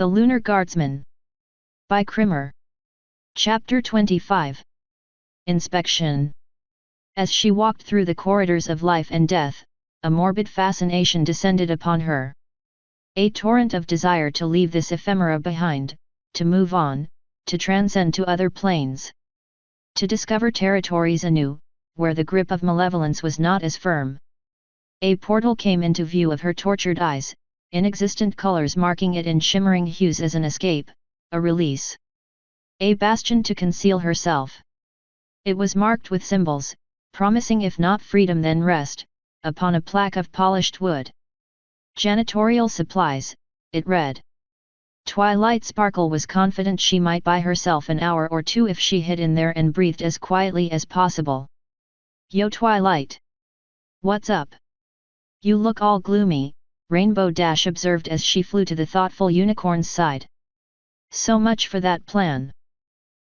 The Lunar Guardsman. By Krimmer. Chapter 25. Inspection. As she walked through the corridors of life and death, a morbid fascination descended upon her. A torrent of desire to leave this ephemera behind, to move on, to transcend to other planes. To discover territories anew, where the grip of malevolence was not as firm. A portal came into view of her tortured eyes, inexistent colors marking it in shimmering hues as an escape, a release. A bastion to conceal herself. It was marked with symbols, promising if not freedom then rest, upon a plaque of polished wood. Janitorial supplies, it read. Twilight Sparkle was confident she might buy herself an hour or two if she hid in there and breathed as quietly as possible. Yo Twilight! What's up? You look all gloomy, Rainbow Dash observed as she flew to the thoughtful unicorn's side. So much for that plan.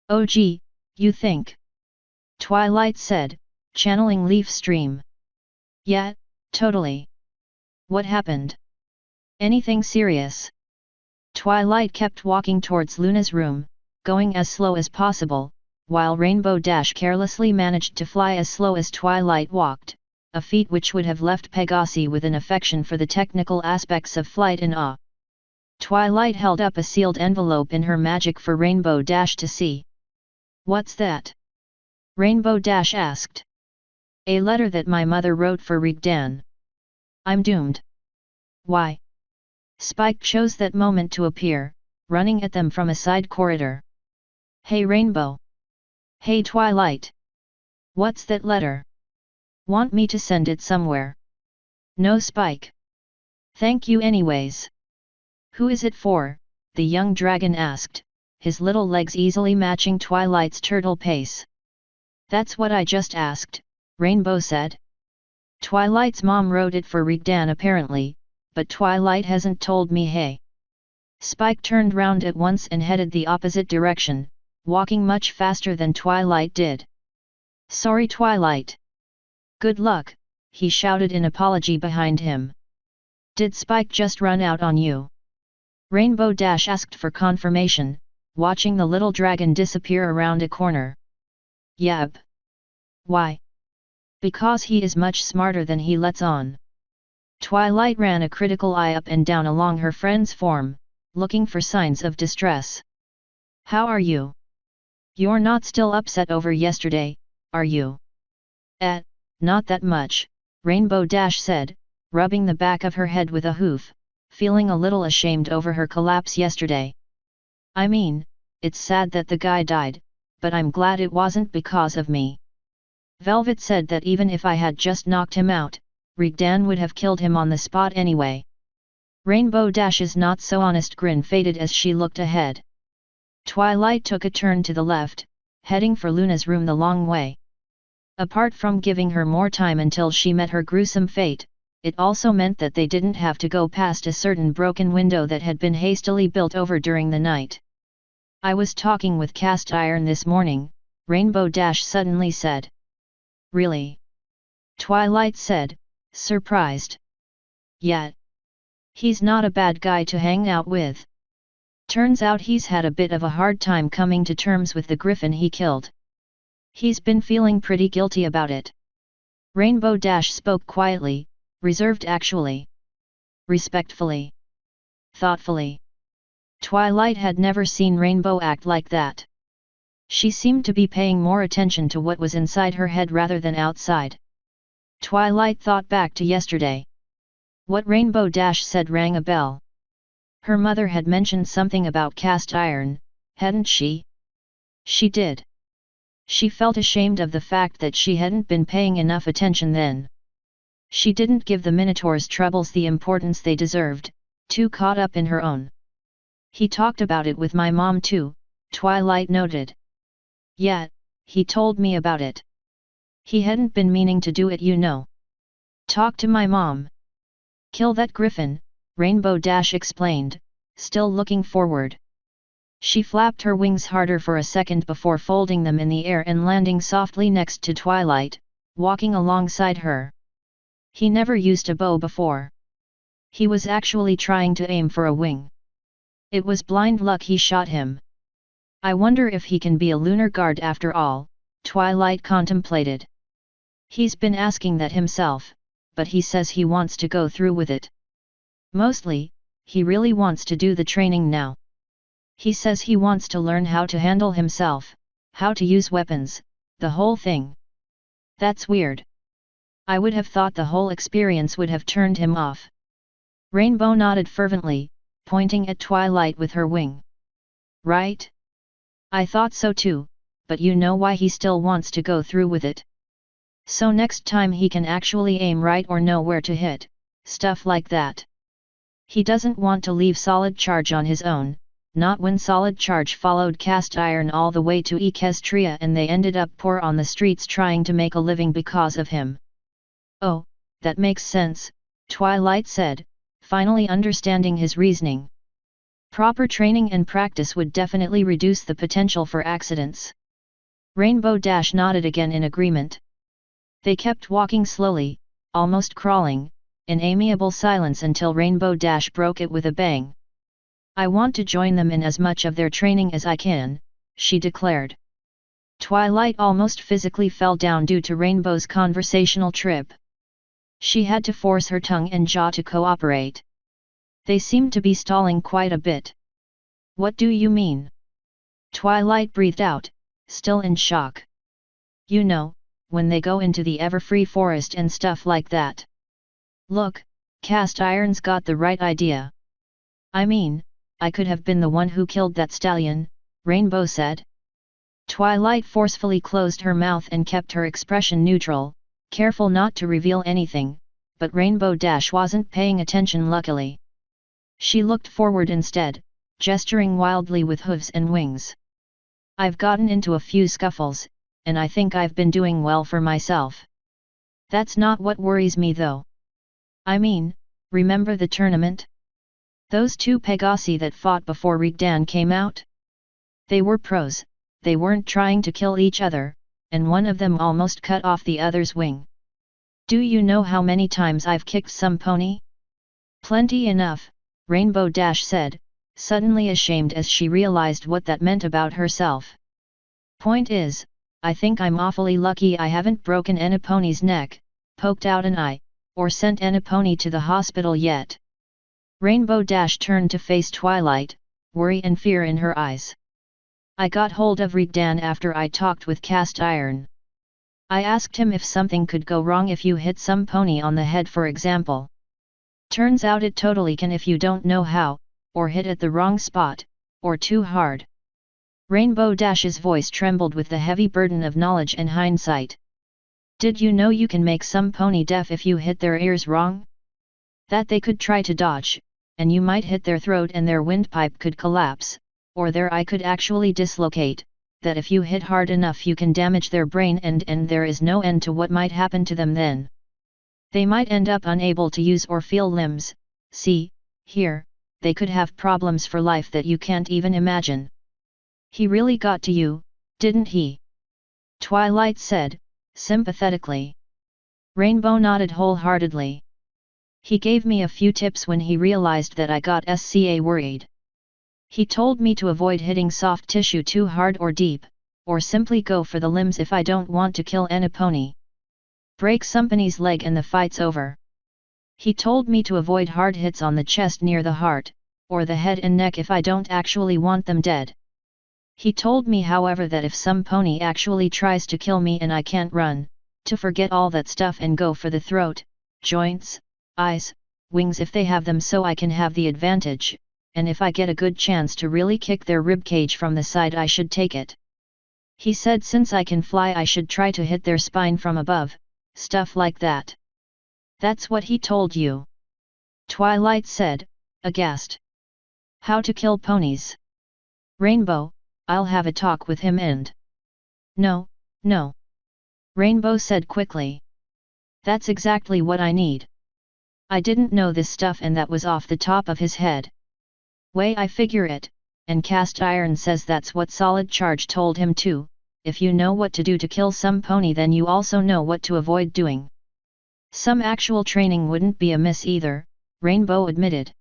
Oh gee, you think? Twilight said, channeling Leaf Stream. Yeah, totally. What happened? Anything serious? Twilight kept walking towards Luna's room, going as slow as possible, while Rainbow Dash carelessly managed to fly as slow as Twilight walked, a feat which would have left Pegasi with an affection for the technical aspects of flight in awe. Twilight held up a sealed envelope in her magic for Rainbow Dash to see. What's that? Rainbow Dash asked. A letter that my mother wrote for Rigdan. I'm doomed. Why? Spike chose that moment to appear, running at them from a side corridor. Hey Rainbow! Hey Twilight! What's that letter? Want me to send it somewhere? No Spike. Thank you anyways. Who is it for? The young dragon asked, his little legs easily matching Twilight's turtle pace. That's what I just asked, Rainbow said. Twilight's mom wrote it for Rigdan apparently, but Twilight hasn't told me. Hey. Spike turned round at once and headed the opposite direction, walking much faster than Twilight did. Sorry Twilight. Good luck, he shouted in apology behind him. Did Spike just run out on you? Rainbow Dash asked for confirmation, watching the little dragon disappear around a corner. Yep. Why? Because he is much smarter than he lets on. Twilight ran a critical eye up and down along her friend's form, looking for signs of distress. How are you? You're not still upset over yesterday, are you? Not that much, Rainbow Dash said, rubbing the back of her head with a hoof, feeling a little ashamed over her collapse yesterday. I mean, it's sad that the guy died, but I'm glad it wasn't because of me. Velvet said that even if I had just knocked him out, Rigdan would have killed him on the spot anyway. Rainbow Dash's not-so-honest grin faded as she looked ahead. Twilight took a turn to the left, heading for Luna's room the long way. Apart from giving her more time until she met her gruesome fate, it also meant that they didn't have to go past a certain broken window that had been hastily built over during the night. I was talking with Cast Iron this morning, Rainbow Dash suddenly said. Really? Twilight said, surprised. Yeah. He's not a bad guy to hang out with. Turns out he's had a bit of a hard time coming to terms with the griffin he killed. He's been feeling pretty guilty about it. Rainbow Dash spoke quietly, reserved actually. Respectfully. Thoughtfully. Twilight had never seen Rainbow act like that. She seemed to be paying more attention to what was inside her head rather than outside. Twilight thought back to yesterday. What Rainbow Dash said rang a bell. Her mother had mentioned something about cast iron, hadn't she? She did. She felt ashamed of the fact that she hadn't been paying enough attention then. She didn't give the Minotaur's troubles the importance they deserved, too caught up in her own. He talked about it with my mom too, Twilight noted. Yeah, he told me about it. He hadn't been meaning to do it, you know. Talk to my mom. Kill that griffin, Rainbow Dash explained, still looking forward. She flapped her wings harder for a second before folding them in the air and landing softly next to Twilight, walking alongside her. He never used a bow before. He was actually trying to aim for a wing. It was blind luck he shot him. I wonder if he can be a lunar guard after all, Twilight contemplated. He's been asking that himself, but he says he wants to go through with it. Mostly, he really wants to do the training now. He says he wants to learn how to handle himself, how to use weapons, the whole thing. That's weird. I would have thought the whole experience would have turned him off. Rainbow nodded fervently, pointing at Twilight with her wing. Right? I thought so too, but you know why he still wants to go through with it. So next time he can actually aim right or know where to hit, stuff like that. He doesn't want to leave Solid Charge on his own, not when Solid Charge followed Cast Iron all the way to Equestria and they ended up poor on the streets trying to make a living because of him. Oh, that makes sense, Twilight said, finally understanding his reasoning. Proper training and practice would definitely reduce the potential for accidents. Rainbow Dash nodded again in agreement. They kept walking slowly, almost crawling, in amiable silence until Rainbow Dash broke it with a bang. I want to join them in as much of their training as I can, she declared. Twilight almost physically fell down due to Rainbow's conversational trip. She had to force her tongue and jaw to cooperate. They seemed to be stalling quite a bit. What do you mean? Twilight breathed out, still in shock. You know, when they go into the Everfree forest and stuff like that. Look, Cast Iron's got the right idea. I mean, I could have been the one who killed that stallion, Rainbow said. Twilight forcefully closed her mouth and kept her expression neutral, careful not to reveal anything, but Rainbow Dash wasn't paying attention luckily. She looked forward instead, gesturing wildly with hooves and wings. I've gotten into a few scuffles, and I think I've been doing well for myself. That's not what worries me though. I mean, remember the tournament? Those two Pegasi that fought before Rigdan came out? They were pros, they weren't trying to kill each other, and one of them almost cut off the other's wing. Do you know how many times I've kicked some pony? Plenty enough, Rainbow Dash said, suddenly ashamed as she realized what that meant about herself. Point is, I think I'm awfully lucky I haven't broken any pony's neck, poked out an eye, or sent any pony to the hospital yet. Rainbow Dash turned to face Twilight, worry and fear in her eyes. I got hold of Rigdan after I talked with Cast Iron. I asked him if something could go wrong if you hit some pony on the head for example. Turns out it totally can if you don't know how, or hit at the wrong spot, or too hard. Rainbow Dash's voice trembled with the heavy burden of knowledge and hindsight. Did you know you can make some pony deaf if you hit their ears wrong? That they could try to dodge, and you might hit their throat and their windpipe could collapse, or their eye could actually dislocate, that if you hit hard enough you can damage their brain and there is no end to what might happen to them then. They might end up unable to use or feel limbs, see, here, they could have problems for life that you can't even imagine. He really got to you, didn't he? Twilight said, sympathetically. Rainbow nodded wholeheartedly. He gave me a few tips when he realized that I got SCA worried. He told me to avoid hitting soft tissue too hard or deep, or simply go for the limbs if I don't want to kill any pony. Break somebody's leg and the fight's over. He told me to avoid hard hits on the chest near the heart, or the head and neck if I don't actually want them dead. He told me however that if some pony actually tries to kill me and I can't run, to forget all that stuff and go for the throat, joints, eyes, wings if they have them so I can have the advantage, and if I get a good chance to really kick their ribcage from the side I should take it. He said since I can fly I should try to hit their spine from above, stuff like that. That's what he told you? Twilight said, aghast. How to kill ponies? Rainbow, I'll have a talk with him and... No, no. Rainbow said quickly. That's exactly what I need. I didn't know this stuff and that was off the top of his head. Way I figure it, and Cast Iron says that's what Solid Charge told him too, if you know what to do to kill some pony then you also know what to avoid doing. Some actual training wouldn't be amiss either, Rainbow admitted.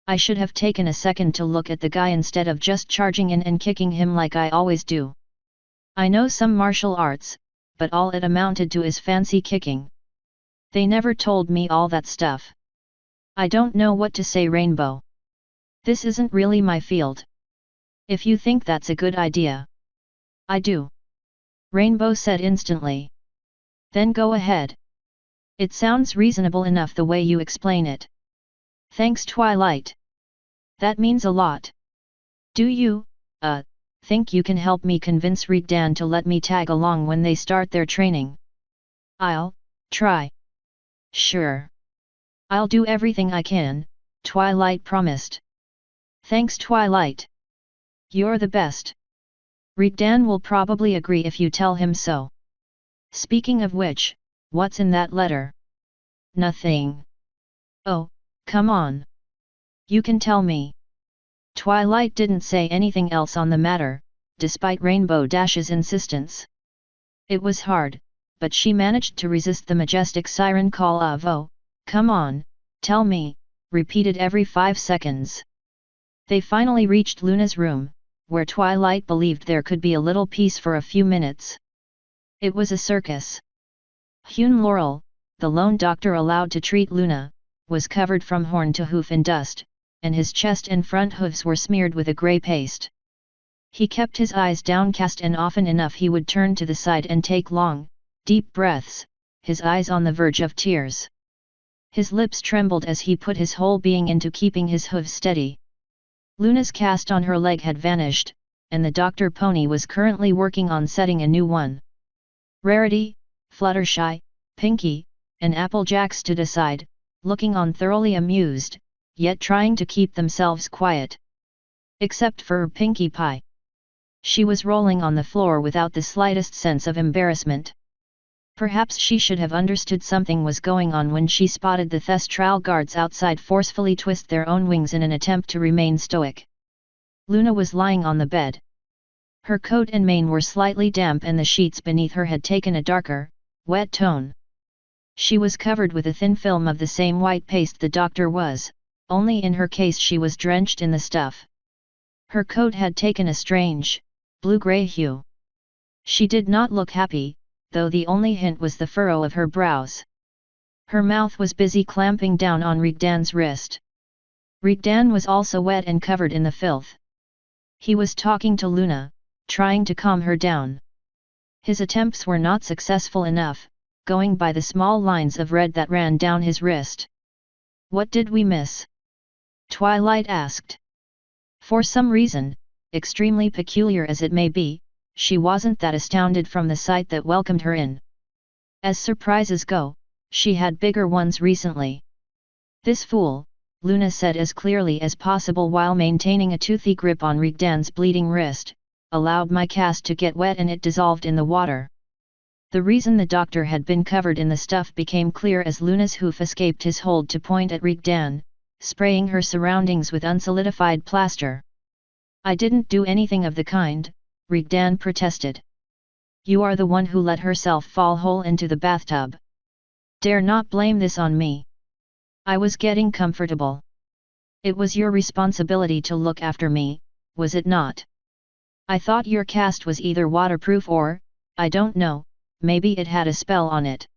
I should have taken a second to look at the guy instead of just charging in and kicking him like I always do. I know some martial arts, but all it amounted to is fancy kicking. They never told me all that stuff. I don't know what to say, Rainbow. This isn't really my field. If you think that's a good idea. I do. Rainbow said instantly. Then go ahead. It sounds reasonable enough the way you explain it. Thanks, Twilight. That means a lot. Do you, think you can help me convince Rigdan to let me tag along when they start their training? I'll try. Sure. I'll do everything I can, Twilight promised. Thanks, Twilight. You're the best. Rigdan will probably agree if you tell him so. Speaking of which, what's in that letter? Nothing. Oh, come on. You can tell me. Twilight didn't say anything else on the matter, despite Rainbow Dash's insistence. It was hard, but she managed to resist the majestic siren call of "Oh, come on, tell me," repeated every 5 seconds. They finally reached Luna's room, where Twilight believed there could be a little peace for a few minutes. It was a circus. Hyun Laurel, the lone doctor allowed to treat Luna, was covered from horn to hoof in dust, and his chest and front hooves were smeared with a grey paste. He kept his eyes downcast, and often enough he would turn to the side and take long, deep breaths, his eyes on the verge of tears. His lips trembled as he put his whole being into keeping his hooves steady. Luna's cast on her leg had vanished, and the doctor pony was currently working on setting a new one. Rarity, Fluttershy, Pinky, and Applejack stood aside, looking on thoroughly amused, yet trying to keep themselves quiet. Except for Pinkie Pie. She was rolling on the floor without the slightest sense of embarrassment. Perhaps she should have understood something was going on when she spotted the Thestral guards outside forcefully twist their own wings in an attempt to remain stoic. Luna was lying on the bed. Her coat and mane were slightly damp, and the sheets beneath her had taken a darker, wet tone. She was covered with a thin film of the same white paste the doctor was, only in her case she was drenched in the stuff. Her coat had taken a strange, blue-grey hue. She did not look happy, though the only hint was the furrow of her brows. Her mouth was busy clamping down on Rigdan's wrist. Rigdan was also wet and covered in the filth. He was talking to Luna, trying to calm her down. His attempts were not successful enough, going by the small lines of red that ran down his wrist. "What did we miss?" Twilight asked. For some reason, extremely peculiar as it may be, she wasn't that astounded from the sight that welcomed her in. As surprises go, she had bigger ones recently. "This fool," Luna said as clearly as possible while maintaining a toothy grip on Rigdan's bleeding wrist, "allowed my cast to get wet and it dissolved in the water." The reason the doctor had been covered in the stuff became clear as Luna's hoof escaped his hold to point at Rigdan, spraying her surroundings with unsolidified plaster. "I didn't do anything of the kind," Rigdan protested. "You are the one who let herself fall whole into the bathtub. Dare not blame this on me. I was getting comfortable. It was your responsibility to look after me, was it not? I thought your cast was either waterproof or, I don't know, maybe it had a spell on it."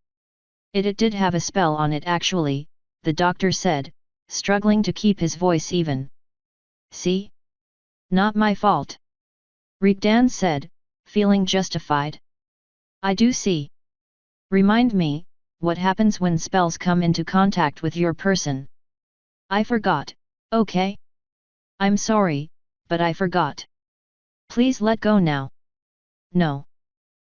It did have a spell on it actually," the doctor said, struggling to keep his voice even. "See? Not my fault," Rigdan said, feeling justified. "I do see. Remind me, what happens when spells come into contact with your person?" "I forgot, okay? I'm sorry, but I forgot. Please let go now." "No.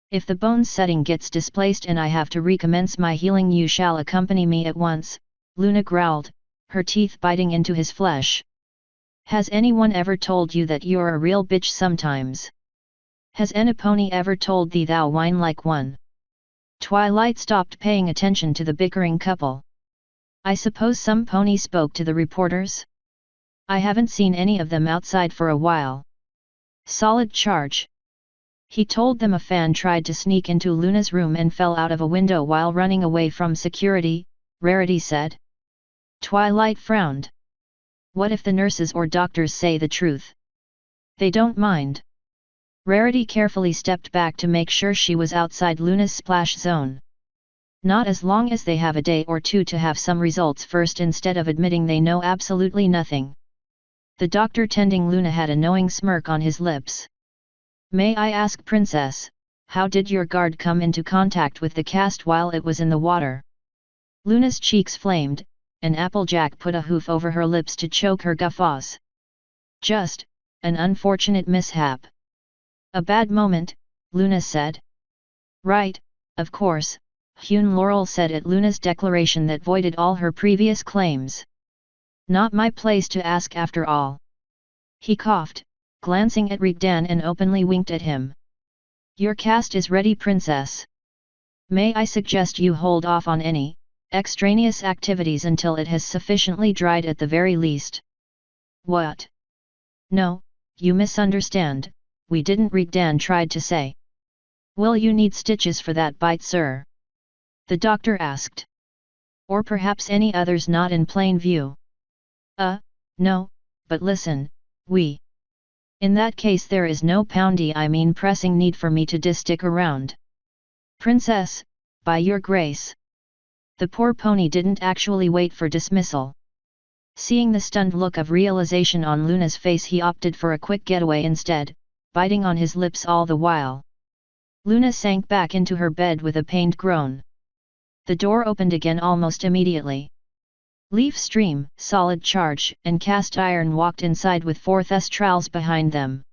If the bone setting gets displaced and I have to recommence my healing, you shall accompany me at once," Luna growled, her teeth biting into his flesh. "Has anyone ever told you that you're a real bitch sometimes? Has any pony ever told thee thou whine like one?" Twilight stopped paying attention to the bickering couple. "I suppose some pony spoke to the reporters? I haven't seen any of them outside for a while." "Solid charge. He told them a fan tried to sneak into Luna's room and fell out of a window while running away from security," Rarity said. Twilight frowned. What if the nurses or doctors say the truth? They don't mind. Rarity carefully stepped back to make sure she was outside Luna's splash zone. Not as long as they have a day or two to have some results first instead of admitting they know absolutely nothing. The doctor tending Luna had a knowing smirk on his lips. May I ask, Princess, how did your guard come into contact with the cast while it was in the water? Luna's cheeks flamed, and Applejack put a hoof over her lips to choke her guffaws. Just an unfortunate mishap. A bad moment, Luna said. Right, of course, Hune Laurel said at Luna's declaration that voided all her previous claims. Not my place to ask after all. He coughed, glancing at Rigdan and openly winked at him. Your cast is ready, Princess. May I suggest you hold off on any extraneous activities until it has sufficiently dried at the very least. What? No, you misunderstand, we didn't, Rigdan tried to say. Will you need stitches for that bite, sir? The doctor asked. Or perhaps any others not in plain view? No, but listen, we. In that case there is no pressing need for me to stick around. Princess, by your grace. The poor pony didn't actually wait for dismissal. Seeing the stunned look of realization on Luna's face, he opted for a quick getaway instead, biting on his lips all the while. Luna sank back into her bed with a pained groan. The door opened again almost immediately. Leaf Stream, Solid Charge, and Cast Iron walked inside with 4 Thestrals behind them.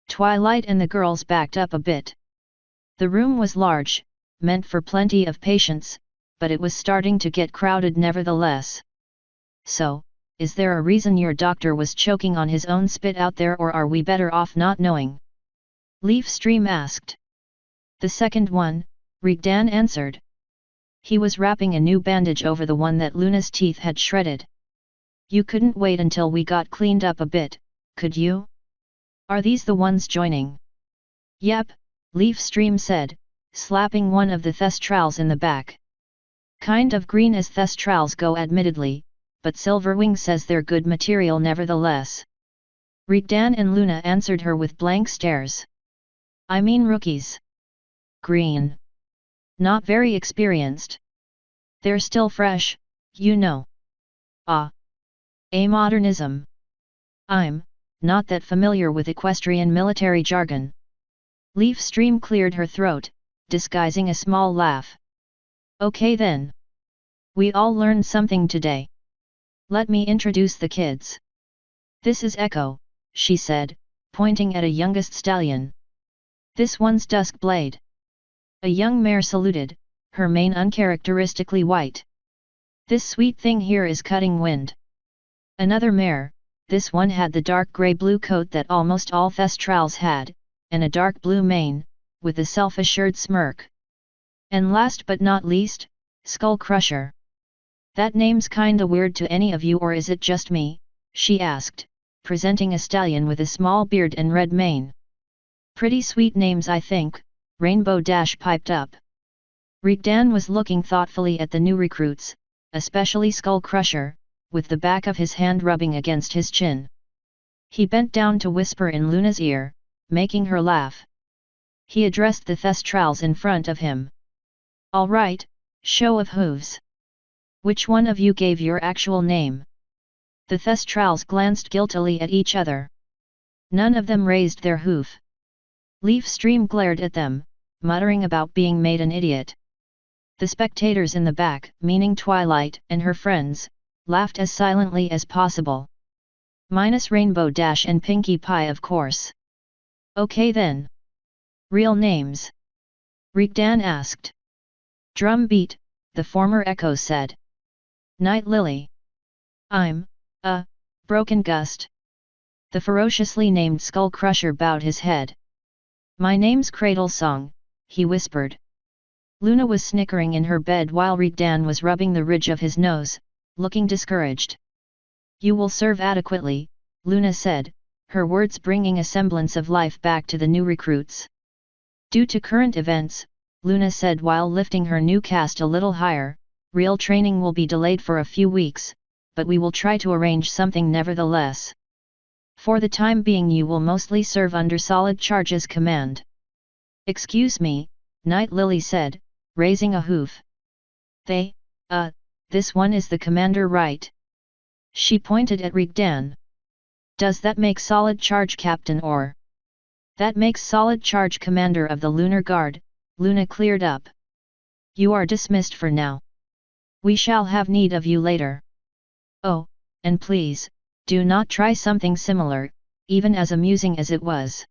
Twilight and the girls backed up a bit. The room was large, meant for plenty of patients, but it was starting to get crowded nevertheless. So, is there a reason your doctor was choking on his own spit out there, or are we better off not knowing? Leaf Stream asked. The second one, Rigdan answered. He was wrapping a new bandage over the one that Luna's teeth had shredded. You couldn't wait until we got cleaned up a bit, could you? Are these the ones joining? Yep, Leaf Stream said, slapping one of the Thestrals in the back. Kind of green as Thestrals go, admittedly, but Silverwing says they're good material nevertheless. Rigdan and Luna answered her with blank stares. I mean rookies. Green. Not very experienced. They're still fresh, you know. Ah. A modernism. I'm not that familiar with equestrian military jargon. Leaf Stream cleared her throat, disguising a small laugh. Okay then. We all learned something today. Let me introduce the kids. This is Echo, she said, pointing at a youngest stallion. This one's Duskblade. A young mare saluted, her mane uncharacteristically white. This sweet thing here is Cutting Wind. Another mare, this one had the dark grey-blue coat that almost all Thestrals had, and a dark blue mane, with a self-assured smirk. And last but not least, Skull Crusher. That name's kinda weird to any of you, or is it just me? She asked, presenting a stallion with a small beard and red mane. Pretty sweet names, I think, Rainbow Dash piped up. Rigdan was looking thoughtfully at the new recruits, especially Skull Crusher, with the back of his hand rubbing against his chin. He bent down to whisper in Luna's ear, making her laugh. He addressed the Thestrals in front of him. All right, show of hooves. Which one of you gave your actual name? The Thestrals glanced guiltily at each other. None of them raised their hoof. Leaf Stream glared at them, muttering about being made an idiot. The spectators in the back, meaning Twilight and her friends, laughed as silently as possible. Minus Rainbow Dash and Pinkie Pie, of course. Okay then. Real names? Rigdan asked. Drumbeat, the former Echo said. Night Lily. I'm, Broken Gust. The ferociously named Skull Crusher bowed his head. My name's Cradle Song, he whispered. Luna was snickering in her bed while Rigdan was rubbing the ridge of his nose, looking discouraged. You will serve adequately, Luna said, her words bringing a semblance of life back to the new recruits. Due to current events, Luna said while lifting her new cast a little higher, real training will be delayed for a few weeks, but we will try to arrange something nevertheless. For the time being you will mostly serve under Solid Charge's command. Excuse me, Night Lily said, raising a hoof. This one is the commander, right? She pointed at Rigdan. Does that make Solid Charge captain or? That makes Solid Charge commander of the Lunar Guard, Luna cleared up. You are dismissed for now. We shall have need of you later. Oh, and please, do not try something similar, even as amusing as it was.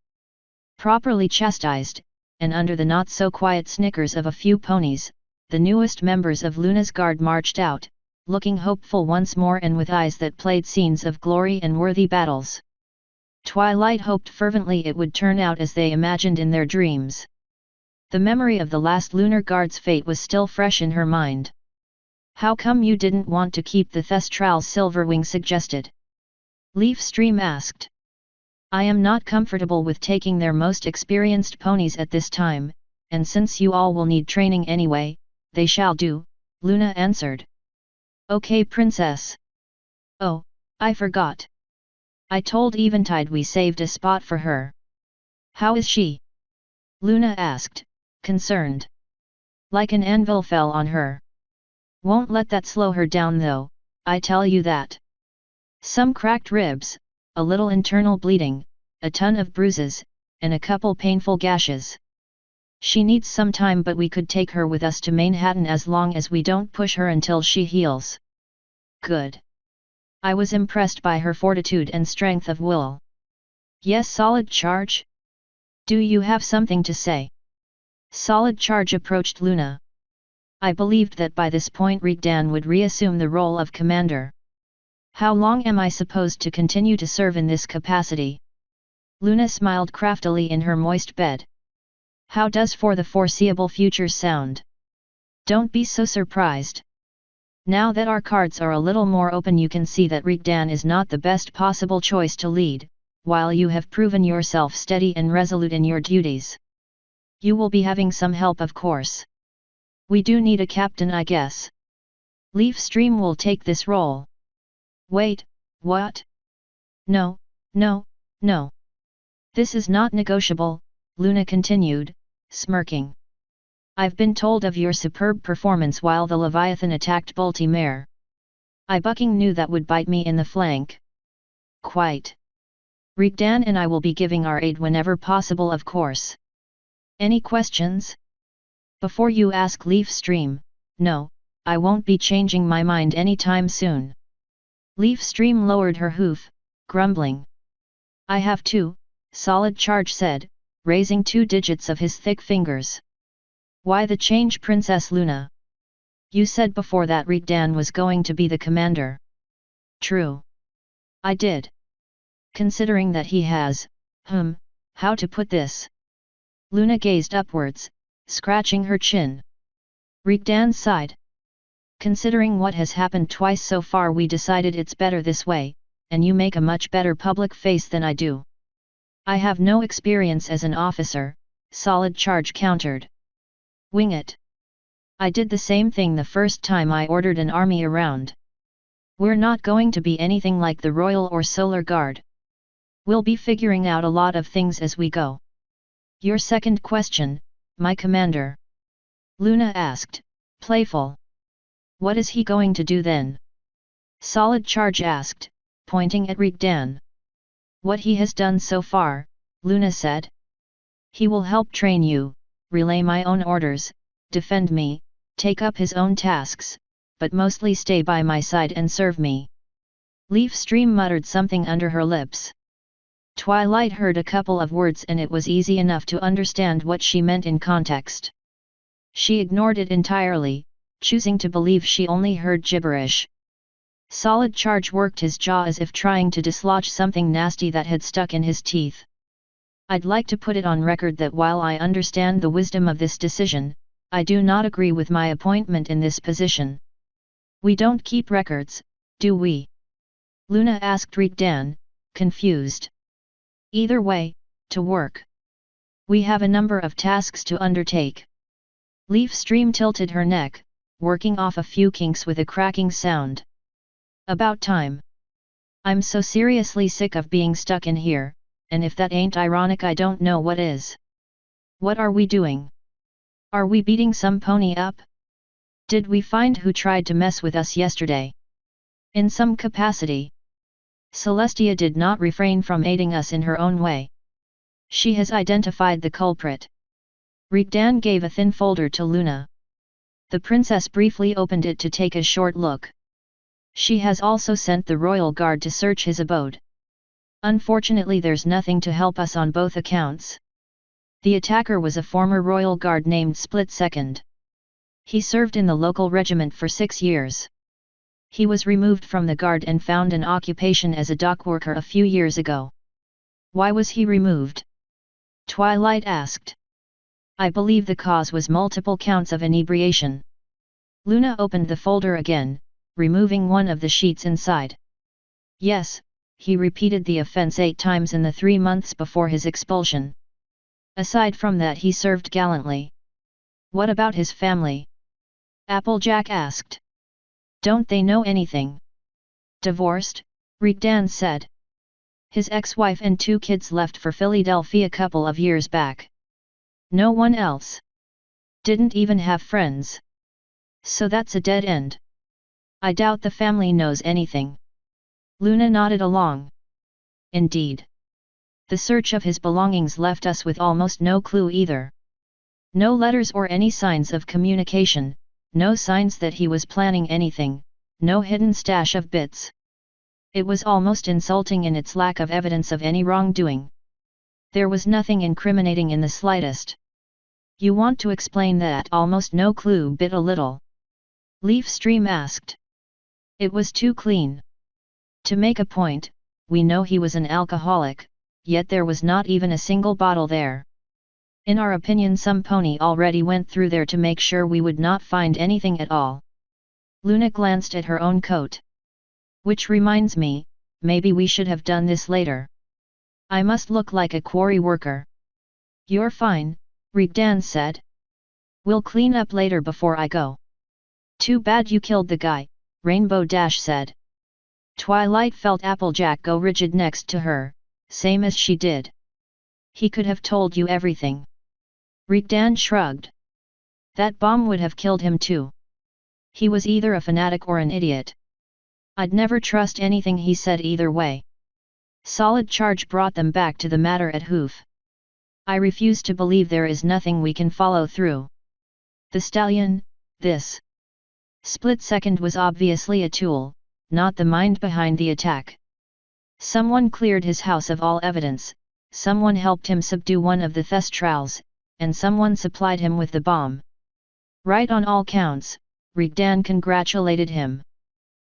Properly chastised, and under the not-so-quiet snickers of a few ponies, the newest members of Luna's Guard marched out, looking hopeful once more and with eyes that played scenes of glory and worthy battles. Twilight hoped fervently it would turn out as they imagined in their dreams. The memory of the last Lunar Guard's fate was still fresh in her mind. How come you didn't want to keep the Thestral Silverwing suggested? Leaf Stream asked. I am not comfortable with taking their most experienced ponies at this time, and since you all will need training anyway, they shall do, Luna answered. Okay, Princess. Oh, I forgot. I told Eventide we saved a spot for her. How is she? Luna asked, concerned. Like an anvil fell on her. Won't let that slow her down though, I tell you that. Some cracked ribs, a little internal bleeding, a ton of bruises, and a couple painful gashes. She needs some time, but we could take her with us to Manhattan as long as we don't push her until she heals. Good. I was impressed by her fortitude and strength of will. Yes, Solid Charge? Do you have something to say? Solid Charge approached Luna. I believed that by this point Rigdan would reassume the role of commander. How long am I supposed to continue to serve in this capacity? Luna smiled craftily in her moist bed. How does for the foreseeable future sound? Don't be so surprised. Now that our cards are a little more open, you can see that Rigdan is not the best possible choice to lead, while you have proven yourself steady and resolute in your duties. You will be having some help, of course. We do need a captain, I guess. Leaf Stream will take this role. Wait, what? No. This is not negotiable, Luna continued, smirking. I've been told of your superb performance while the Leviathan attacked Baltimore. I bucking knew that would bite me in the flank. Quite. Rigdan and I will be giving our aid whenever possible, of course. Any questions? Before you ask, Leaf Stream, no, I won't be changing my mind anytime soon. Leaf Stream lowered her hoof, grumbling. I have to, Solid Charge said, raising 2 digits of his thick fingers. Why the change, Princess Luna? You said before that Rigdan was going to be the commander. True. I did. Considering that he has, how to put this? Luna gazed upwards, scratching her chin. Rigdan sighed. Considering what has happened twice so far, we decided it's better this way, and you make a much better public face than I do. I have no experience as an officer, Solid Charge countered. Wing it. I did the same thing the first time I ordered an army around. We're not going to be anything like the Royal or Solar Guard. We'll be figuring out a lot of things as we go. Your second question, my commander? Luna asked, playful. What is he going to do then? Solid Charge asked, pointing at Rigdan. What he has done so far, Luna said. He will help train you, relay my own orders, defend me, take up his own tasks, but mostly stay by my side and serve me. Leaf Stream muttered something under her lips. Twilight heard a couple of words and it was easy enough to understand what she meant in context. She ignored it entirely, choosing to believe she only heard gibberish. Solid Charge worked his jaw as if trying to dislodge something nasty that had stuck in his teeth. I'd like to put it on record that while I understand the wisdom of this decision, I do not agree with my appointment in this position. We don't keep records, do we? Luna asked Rigdan, confused. Either way, to work. We have a number of tasks to undertake. Leaf Stream tilted her neck, working off a few kinks with a cracking sound. About time. I'm so seriously sick of being stuck in here, and if that ain't ironic I don't know what is. What are we doing? Are we beating some pony up? Did we find who tried to mess with us yesterday? In some capacity. Celestia did not refrain from aiding us in her own way. She has identified the culprit. Rigdan gave a thin folder to Luna. The princess briefly opened it to take a short look. She has also sent the royal guard to search his abode. Unfortunately there's nothing to help us on both accounts. The attacker was a former royal guard named Split Second. He served in the local regiment for 6 years. He was removed from the guard and found an occupation as a dock worker a few years ago. Why was he removed? Twilight asked. I believe the cause was multiple counts of inebriation. Luna opened the folder again, removing one of the sheets inside. Yes, he repeated the offense 8 times in the 3 months before his expulsion. Aside from that he served gallantly. What about his family? Applejack asked. Don't they know anything? Divorced, Rigdan said. His ex-wife and 2 kids left for Philadelphia a couple of years back. No one else. Didn't even have friends. So that's a dead end. I doubt the family knows anything. Luna nodded along. Indeed. The search of his belongings left us with almost no clue either. No letters or any signs of communication, no signs that he was planning anything, no hidden stash of bits. It was almost insulting in its lack of evidence of any wrongdoing. There was nothing incriminating in the slightest. You want to explain that almost no clue bit a little? Leafstream asked. It was too clean. To make a point, we know he was an alcoholic, yet there was not even a single bottle there. In our opinion some pony already went through there to make sure we would not find anything at all. Luna glanced at her own coat. Which reminds me, maybe we should have done this later. I must look like a quarry worker. You're fine, Rigdan said. We'll clean up later before I go. Too bad you killed the guy, Rainbow Dash said. Twilight felt Applejack go rigid next to her, same as she did. He could have told you everything. Rigdan shrugged. That bomb would have killed him too. He was either a fanatic or an idiot. I'd never trust anything he said either way. Solid Charge brought them back to the matter at Hoof. I refuse to believe there is nothing we can follow through. The stallion, this. Split Second was obviously a tool, not the mind behind the attack. Someone cleared his house of all evidence, someone helped him subdue one of the Thestrals, and someone supplied him with the bomb. Right on all counts, Rigdan congratulated him.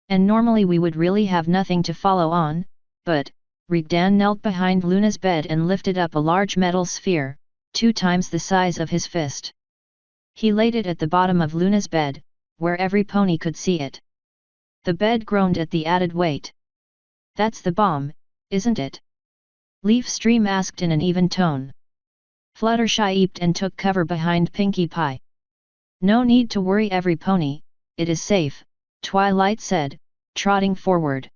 And normally we would really have nothing to follow on, but, Rigdan knelt behind Luna's bed and lifted up a large metal sphere, 2 times the size of his fist. He laid it at the bottom of Luna's bed, where every pony could see it. The bed groaned at the added weight. That's the bomb, isn't it? Leafstream asked in an even tone. Fluttershy eeped and took cover behind Pinkie Pie. No need to worry every pony, it is safe, Twilight said, trotting forward.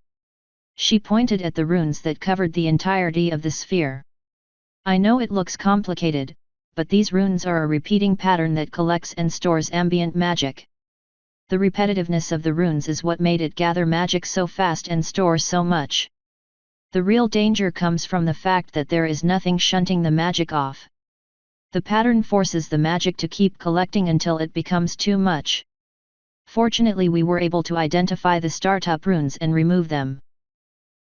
She pointed at the runes that covered the entirety of the sphere. I know it looks complicated, but these runes are a repeating pattern that collects and stores ambient magic. The repetitiveness of the runes is what made it gather magic so fast and store so much. The real danger comes from the fact that there is nothing shunting the magic off. The pattern forces the magic to keep collecting until it becomes too much. Fortunately we were able to identify the startup runes and remove them.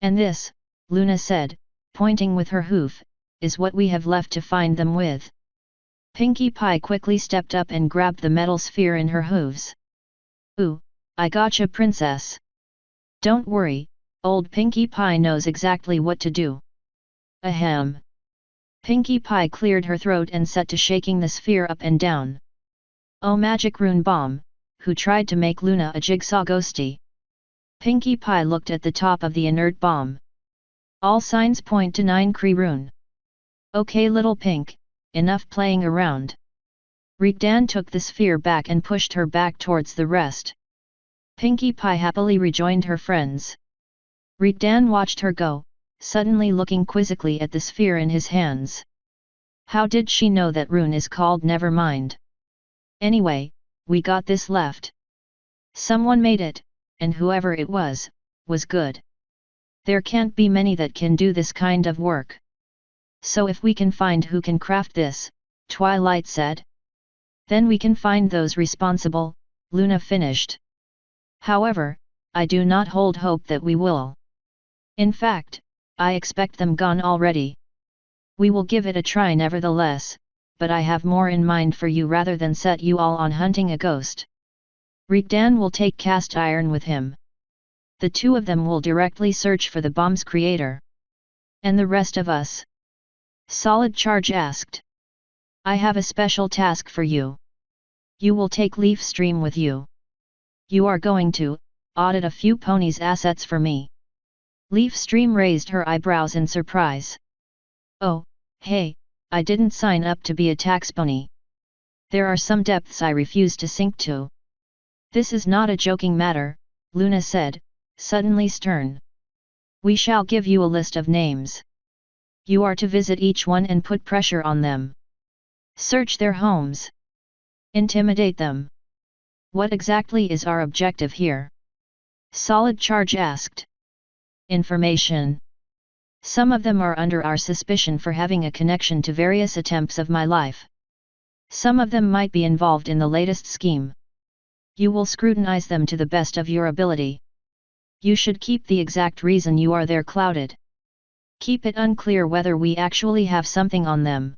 And this, Luna said, pointing with her hoof, is what we have left to find them with. Pinkie Pie quickly stepped up and grabbed the metal sphere in her hooves. Ooh, I gotcha princess. Don't worry, old Pinkie Pie knows exactly what to do. Ahem. Pinkie Pie cleared her throat and set to shaking the sphere up and down. Oh magic rune bomb, who tried to make Luna a jigsaw ghosty? Pinkie Pie looked at the top of the inert bomb. All signs point to 9 Kree rune. Okay little Pink, enough playing around. Rigdan took the sphere back and pushed her back towards the rest. Pinkie Pie happily rejoined her friends. Rigdan watched her go, suddenly looking quizzically at the sphere in his hands. How did she know that rune is called never mind? Anyway, we got this left. Someone made it, and whoever it was good. There can't be many that can do this kind of work. So if we can find who can craft this, Twilight said. Then we can find those responsible, Luna finished. However, I do not hold hope that we will. In fact, I expect them gone already. We will give it a try nevertheless, but I have more in mind for you rather than set you all on hunting a ghost. Rigdan will take cast iron with him. The two of them will directly search for the bomb's creator. And the rest of us? Solid Charge asked. I have a special task for you. You will take Leaf Stream with you. You are going to audit a few ponies' assets for me. Leaf Stream raised her eyebrows in surprise. Oh, hey, I didn't sign up to be a tax pony. There are some depths I refuse to sink to. This is not a joking matter, Luna said, suddenly stern. We shall give you a list of names. You are to visit each one and put pressure on them. Search their homes. Intimidate them. What exactly is our objective here? Solid Charge asked. Information. Some of them are under our suspicion for having a connection to various attempts of my life. Some of them might be involved in the latest scheme. You will scrutinize them to the best of your ability. You should keep the exact reason you are there clouded. Keep it unclear whether we actually have something on them.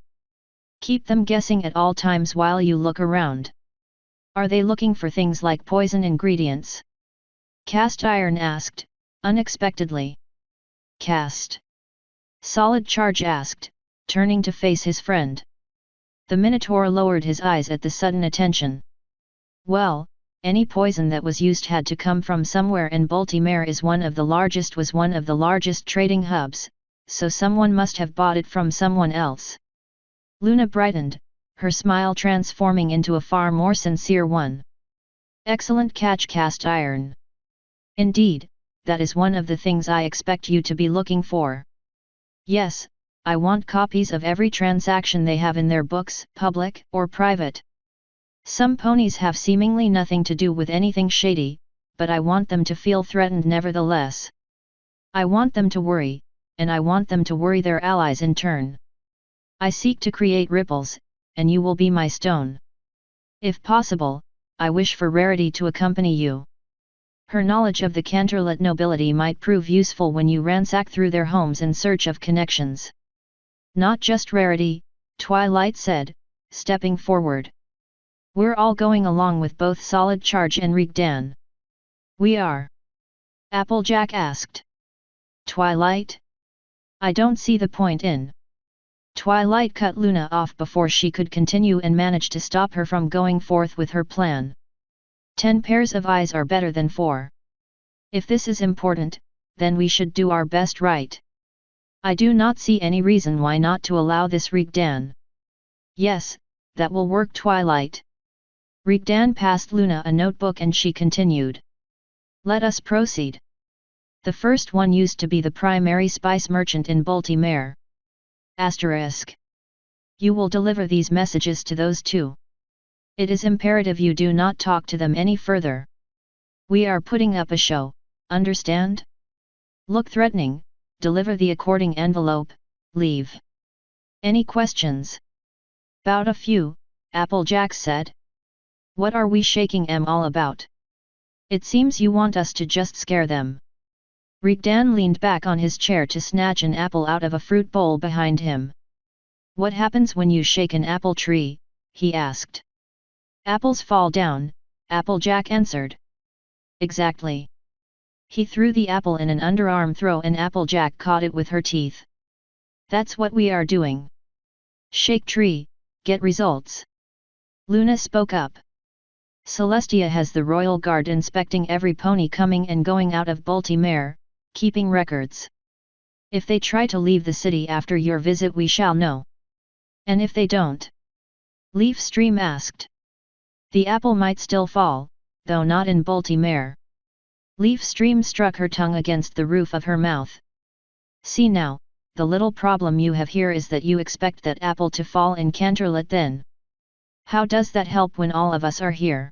Keep them guessing at all times while you look around. Are they looking for things like poison ingredients? Cast Iron asked, unexpectedly. Cast. Solid Charge asked, turning to face his friend. The Minotaur lowered his eyes at the sudden attention. Well, any poison that was used had to come from somewhere, and Baltimore was one of the largest trading hubs, so someone must have bought it from someone else. Luna brightened, her smile transforming into a far more sincere one. Excellent catch, Cast Iron. Indeed, that is one of the things I expect you to be looking for. Yes, I want copies of every transaction they have in their books, public or private. Some ponies have seemingly nothing to do with anything shady, but I want them to feel threatened nevertheless. I want them to worry, and I want them to worry their allies in turn. I seek to create ripples, and you will be my stone. If possible, I wish for Rarity to accompany you. Her knowledge of the Canterlet nobility might prove useful when you ransack through their homes in search of connections. Not just Rarity, Twilight said, stepping forward. We're all going along with both Solid Charge and Rigdan. We are? Applejack asked. Twilight? I don't see the point in. Twilight cut Luna off before she could continue and managed to stop her from going forth with her plan. 10 pairs of eyes are better than 4. If this is important, then we should do our best, right? I do not see any reason why not to allow this, Rigdan. Yes, that will work, Twilight. Rigdan passed Luna a notebook and she continued. Let us proceed. The first one used to be the primary spice merchant in Baltimore. Asterisk. You will deliver these messages to those two. It is imperative you do not talk to them any further. We are putting up a show, understand? Look threatening, deliver the according envelope, leave. Any questions? Bout a few, Applejack said. What are we shaking em all about? It seems you want us to just scare them. Rigdan leaned back on his chair to snatch an apple out of a fruit bowl behind him. What happens when you shake an apple tree? He asked. Apples fall down, Applejack answered. Exactly. He threw the apple in an underarm throw and Applejack caught it with her teeth. That's what we are doing. Shake tree, get results. Luna spoke up. Celestia has the Royal Guard inspecting every pony coming and going out of Baltimore, keeping records. If they try to leave the city after your visit, we shall know. And if they don't? Leaf Stream asked. The apple might still fall, though not in Baltimore. Leaf stream struck her tongue against the roof of her mouth. See now, the little problem you have here is that you expect that apple to fall in Canterlot then. How does that help when all of us are here?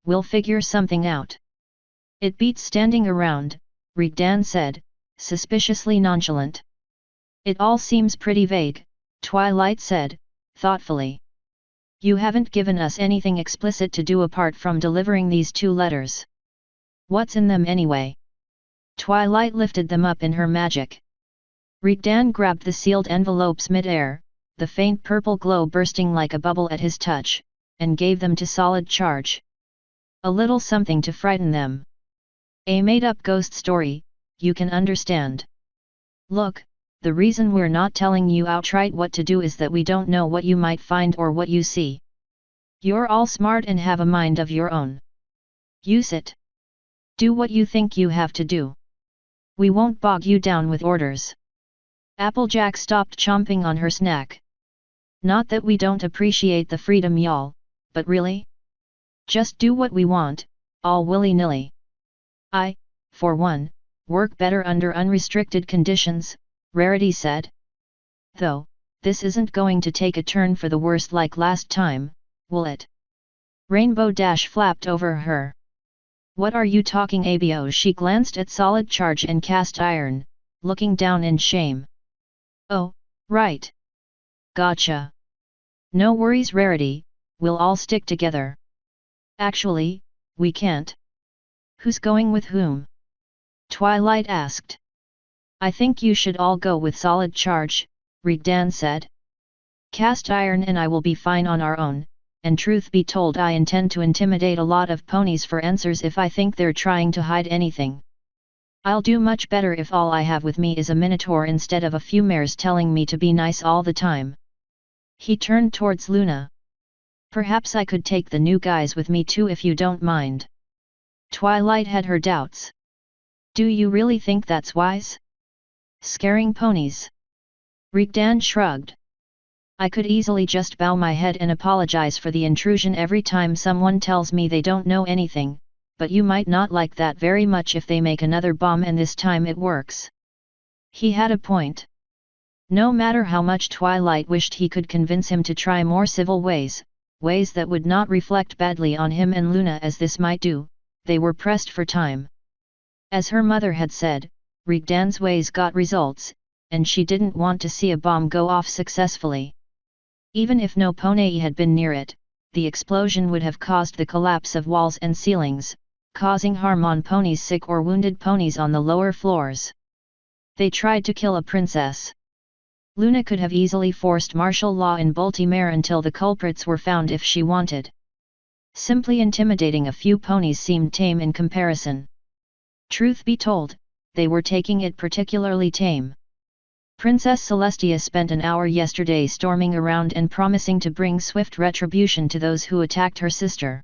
We'll figure something out. It beats standing around, Rigdan said, suspiciously nonchalant. It all seems pretty vague, Twilight said, thoughtfully. You haven't given us anything explicit to do apart from delivering these 2 letters. What's in them anyway? Twilight lifted them up in her magic. Rigdan grabbed the sealed envelopes mid-air, the faint purple glow bursting like a bubble at his touch, and gave them to Solid Charge. A little something to frighten them. A made-up ghost story, you can understand. Look, the reason we're not telling you outright what to do is that we don't know what you might find or what you see. You're all smart and have a mind of your own. Use it. Do what you think you have to do. We won't bog you down with orders. Applejack stopped chomping on her snack. Not that we don't appreciate the freedom y'all, but really? Just do what we want, all willy-nilly. I, for one, work better under unrestricted conditions, Rarity said. Though, this isn't going to take a turn for the worst like last time, will it? Rainbow Dash flapped over her. What are you talking abo? She glanced at Solid Charge and Cast Iron, looking down in shame. Oh, right. Gotcha. No worries Rarity, we'll all stick together. Actually, we can't. Who's going with whom? Twilight asked. I think you should all go with Solid Charge, Rigdan said. Cast Iron and I will be fine on our own, and truth be told I intend to intimidate a lot of ponies for answers if I think they're trying to hide anything. I'll do much better if all I have with me is a minotaur instead of a few mares telling me to be nice all the time. He turned towards Luna. Perhaps I could take the new guys with me too if you don't mind. Twilight had her doubts. Do you really think that's wise? Scaring ponies? Rigdan shrugged. I could easily just bow my head and apologize for the intrusion every time someone tells me they don't know anything, but you might not like that very much if they make another bomb and this time it works. He had a point. No matter how much Twilight wished he could convince him to try more civil ways, ways that would not reflect badly on him and Luna as this might do, they were pressed for time. As her mother had said, Rigdan's ways got results, and she didn't want to see a bomb go off successfully. Even if no pony had been near it, the explosion would have caused the collapse of walls and ceilings, causing harm on ponies, sick or wounded ponies on the lower floors. They tried to kill a princess. Luna could have easily forced martial law in Baltimore until the culprits were found if she wanted. Simply intimidating a few ponies seemed tame in comparison. Truth be told, they were taking it particularly tame. Princess Celestia spent an hour yesterday storming around and promising to bring swift retribution to those who attacked her sister.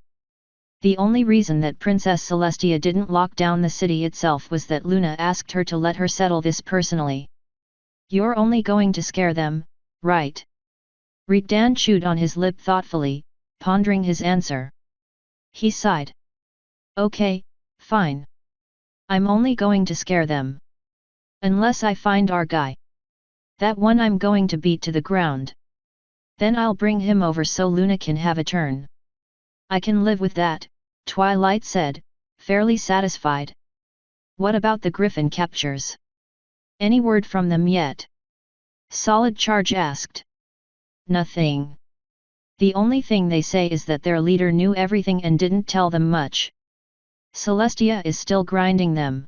The only reason that Princess Celestia didn't lock down the city itself was that Luna asked her to let her settle this personally. You're only going to scare them, right? Rigdan chewed on his lip thoughtfully, pondering his answer. He sighed. Okay, fine. I'm only going to scare them. Unless I find our guy. That one I'm going to beat to the ground. Then I'll bring him over so Luna can have a turn. I can live with that, Twilight said, fairly satisfied. What about the Griffin captures? Any word from them yet? Solid Charge asked. Nothing. The only thing they say is that their leader knew everything and didn't tell them much. Celestia is still grinding them.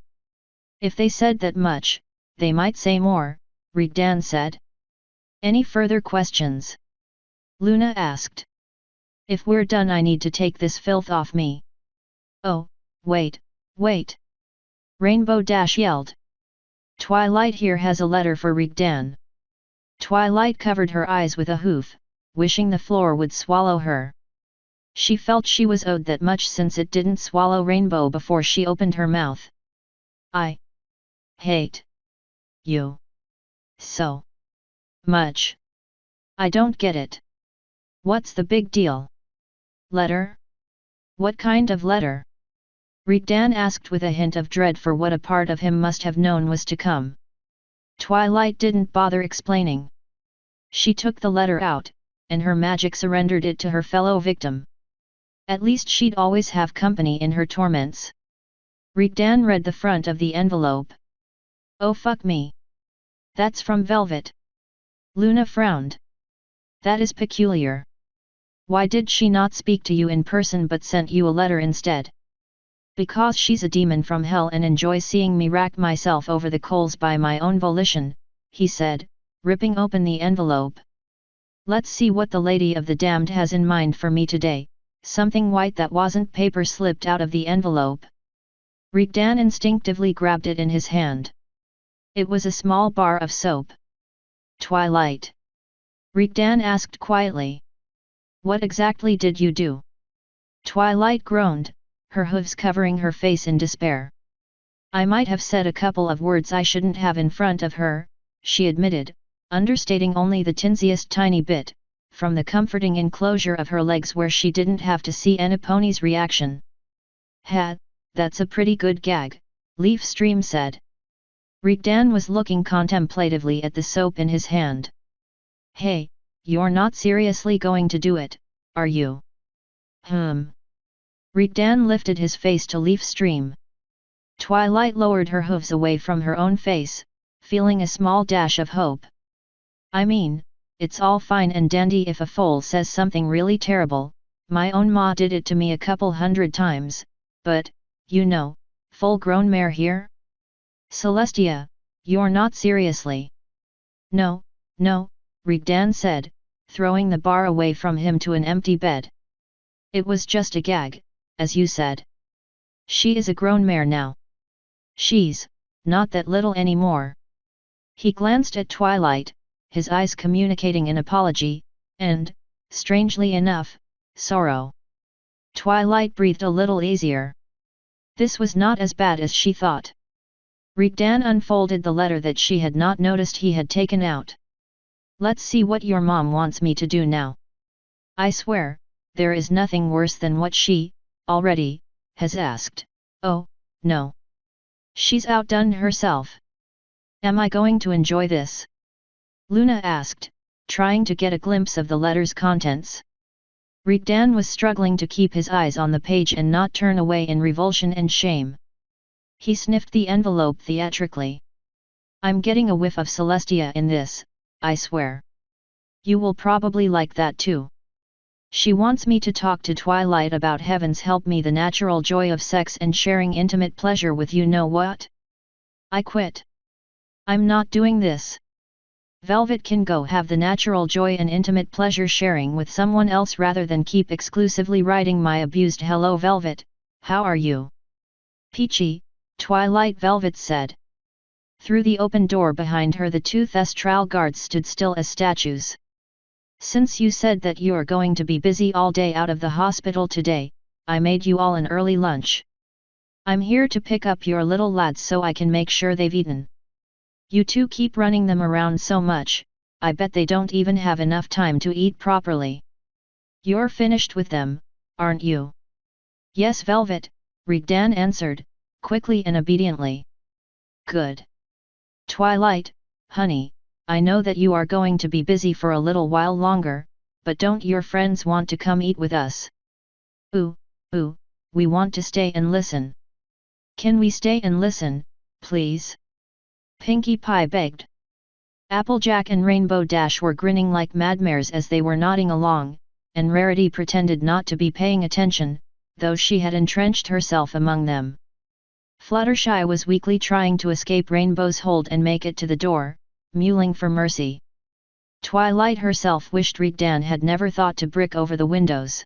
If they said that much, they might say more, Rigdan said. Any further questions? Luna asked. If we're done I need to take this filth off me. Oh, wait. Rainbow Dash yelled. Twilight here has a letter for Rigdan. Twilight covered her eyes with a hoof, wishing the floor would swallow her. She felt she was owed that much since it didn't swallow Rainbow before she opened her mouth. I hate you so much. I don't get it. What's the big deal? Letter? What kind of letter? Rigdan asked with a hint of dread for what a part of him must have known was to come. Twilight didn't bother explaining. She took the letter out, and her magic surrendered it to her fellow victim. At least she'd always have company in her torments. Rigdan read the front of the envelope. Oh fuck me. That's from Velvet. Luna frowned. That is peculiar. Why did she not speak to you in person but sent you a letter instead? Because she's a demon from hell and enjoys seeing me rack myself over the coals by my own volition, he said, ripping open the envelope. Let's see what the Lady of the Damned has in mind for me today. Something white that wasn't paper slipped out of the envelope. Rigdan instinctively grabbed it in his hand. It was a small bar of soap. Twilight. Rigdan asked quietly. What exactly did you do? Twilight groaned, her hooves covering her face in despair. I might have said a couple of words I shouldn't have in front of her, she admitted, understating only the tinsiest tiny bit, from the comforting enclosure of her legs where she didn't have to see Annaponi's reaction. Ha, that's a pretty good gag, Leafstream said. Rigdan was looking contemplatively at the soap in his hand. Hey, you're not seriously going to do it, are you? Rigdan lifted his face to Leafstream. Twilight lowered her hooves away from her own face, feeling a small dash of hope. I mean, it's all fine and dandy if a foal says something really terrible, my own ma did it to me a couple 100 times, but, you know, full-grown mare here? Celestia, you're not seriously. No, Rigdan said, throwing the bar away from him to an empty bed. It was just a gag, as you said. She is a grown mare now. She's not that little anymore. He glanced at Twilight, his eyes communicating an apology, and, strangely enough, sorrow. Twilight breathed a little easier. This was not as bad as she thought. Rigdan unfolded the letter that she had not noticed he had taken out. Let's see what your mom wants me to do now. I swear, there is nothing worse than what she, already, has asked. Oh, no. She's outdone herself. Am I going to enjoy this? Luna asked, trying to get a glimpse of the letter's contents. Rigdan was struggling to keep his eyes on the page and not turn away in revulsion and shame. He sniffed the envelope theatrically. I'm getting a whiff of Celestia in this, I swear. You will probably like that too. She wants me to talk to Twilight about heavens help me the natural joy of sex and sharing intimate pleasure with you know what? I quit. I'm not doing this. Velvet can go have the natural joy and intimate pleasure sharing with someone else rather than keep exclusively writing my abused hello Velvet, how are you? Peachy, Twilight Velvet said. Through the open door behind her the two Thestral guards stood still as statues. Since you said that you're going to be busy all day out of the hospital today, I made you all an early lunch. I'm here to pick up your little lads so I can make sure they've eaten. You two keep running them around so much, I bet they don't even have enough time to eat properly. You're finished with them, aren't you? Yes Velvet, Rigdan answered, quickly and obediently. Good. Twilight, honey, I know that you are going to be busy for a little while longer, but don't your friends want to come eat with us? Ooh, we want to stay and listen. Can we stay and listen, please? Pinkie Pie begged. Applejack and Rainbow Dash were grinning like madmares as they were nodding along, and Rarity pretended not to be paying attention, though she had entrenched herself among them. Fluttershy was weakly trying to escape Rainbow's hold and make it to the door, mewling for mercy. Twilight herself wished Rigdan had never thought to brick over the windows.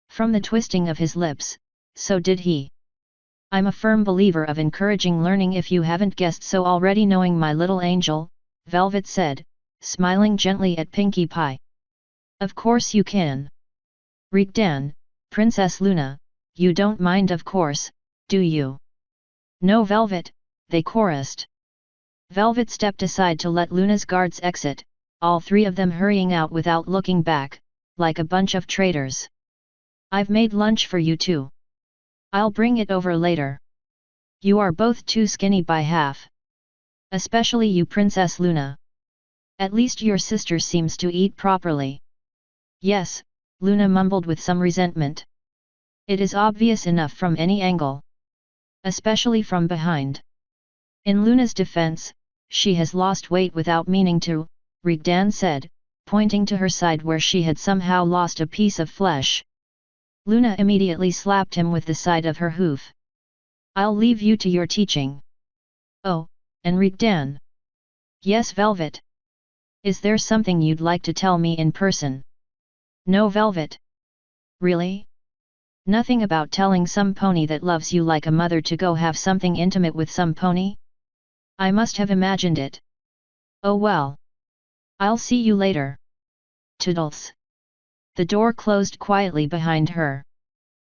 From the twisting of his lips, so did he. I'm a firm believer of encouraging learning if you haven't guessed so already knowing my little angel, Velvet said, smiling gently at Pinkie Pie. Of course you can. Rigdan, Princess Luna, you don't mind of course, do you? No Velvet, they chorused. Velvet stepped aside to let Luna's guards exit, all three of them hurrying out without looking back, like a bunch of traitors. I've made lunch for you too. I'll bring it over later. You are both too skinny by half. Especially you, Princess Luna. At least your sister seems to eat properly. Yes, Luna mumbled with some resentment. It is obvious enough from any angle. Especially from behind. In Luna's defense, she has lost weight without meaning to, Rigdan said, pointing to her side where she had somehow lost a piece of flesh. Luna immediately slapped him with the side of her hoof. I'll leave you to your teaching. Oh, and Rigdan. Yes, Velvet. Is there something you'd like to tell me in person? No, Velvet. Really? Nothing about telling some pony that loves you like a mother to go have something intimate with some pony? I must have imagined it. Oh well. I'll see you later. Toodles. The door closed quietly behind her.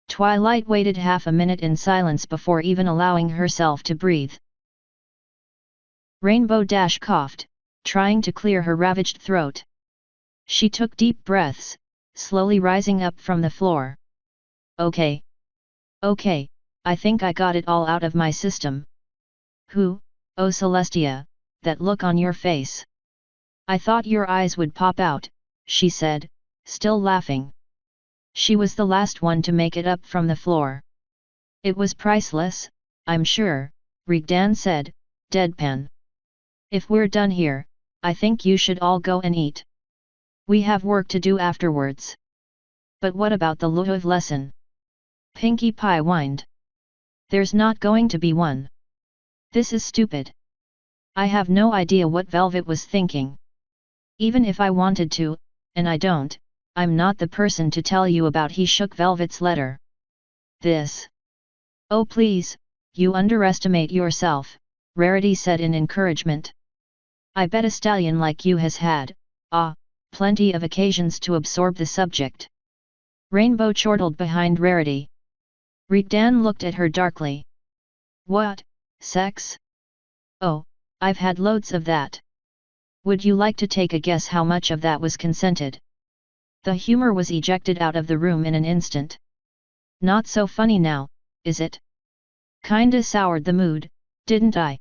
Twilight waited half a minute in silence before even allowing herself to breathe. Rainbow Dash coughed, trying to clear her ravaged throat. She took deep breaths, slowly rising up from the floor. Okay. Okay, I think I got it all out of my system. Who, oh Celestia, that look on your face. I thought your eyes would pop out, she said, still laughing. She was the last one to make it up from the floor. It was priceless, I'm sure, Rigdan said, deadpan. If we're done here, I think you should all go and eat. We have work to do afterwards. But what about the Luhov lesson? Pinkie Pie whined. There's not going to be one. This is stupid. I have no idea what Velvet was thinking. Even if I wanted to, and I don't, I'm not the person to tell you about. He shook Velvet's letter. This. Oh please, you underestimate yourself, Rarity said in encouragement. I bet a stallion like you has had, plenty of occasions to absorb the subject. Rainbow chortled behind Rarity. Rigdan looked at her darkly. What, sex? Oh, I've had loads of that. Would you like to take a guess how much of that was consented? The humor was ejected out of the room in an instant. Not so funny now, is it? Kinda soured the mood, didn't I?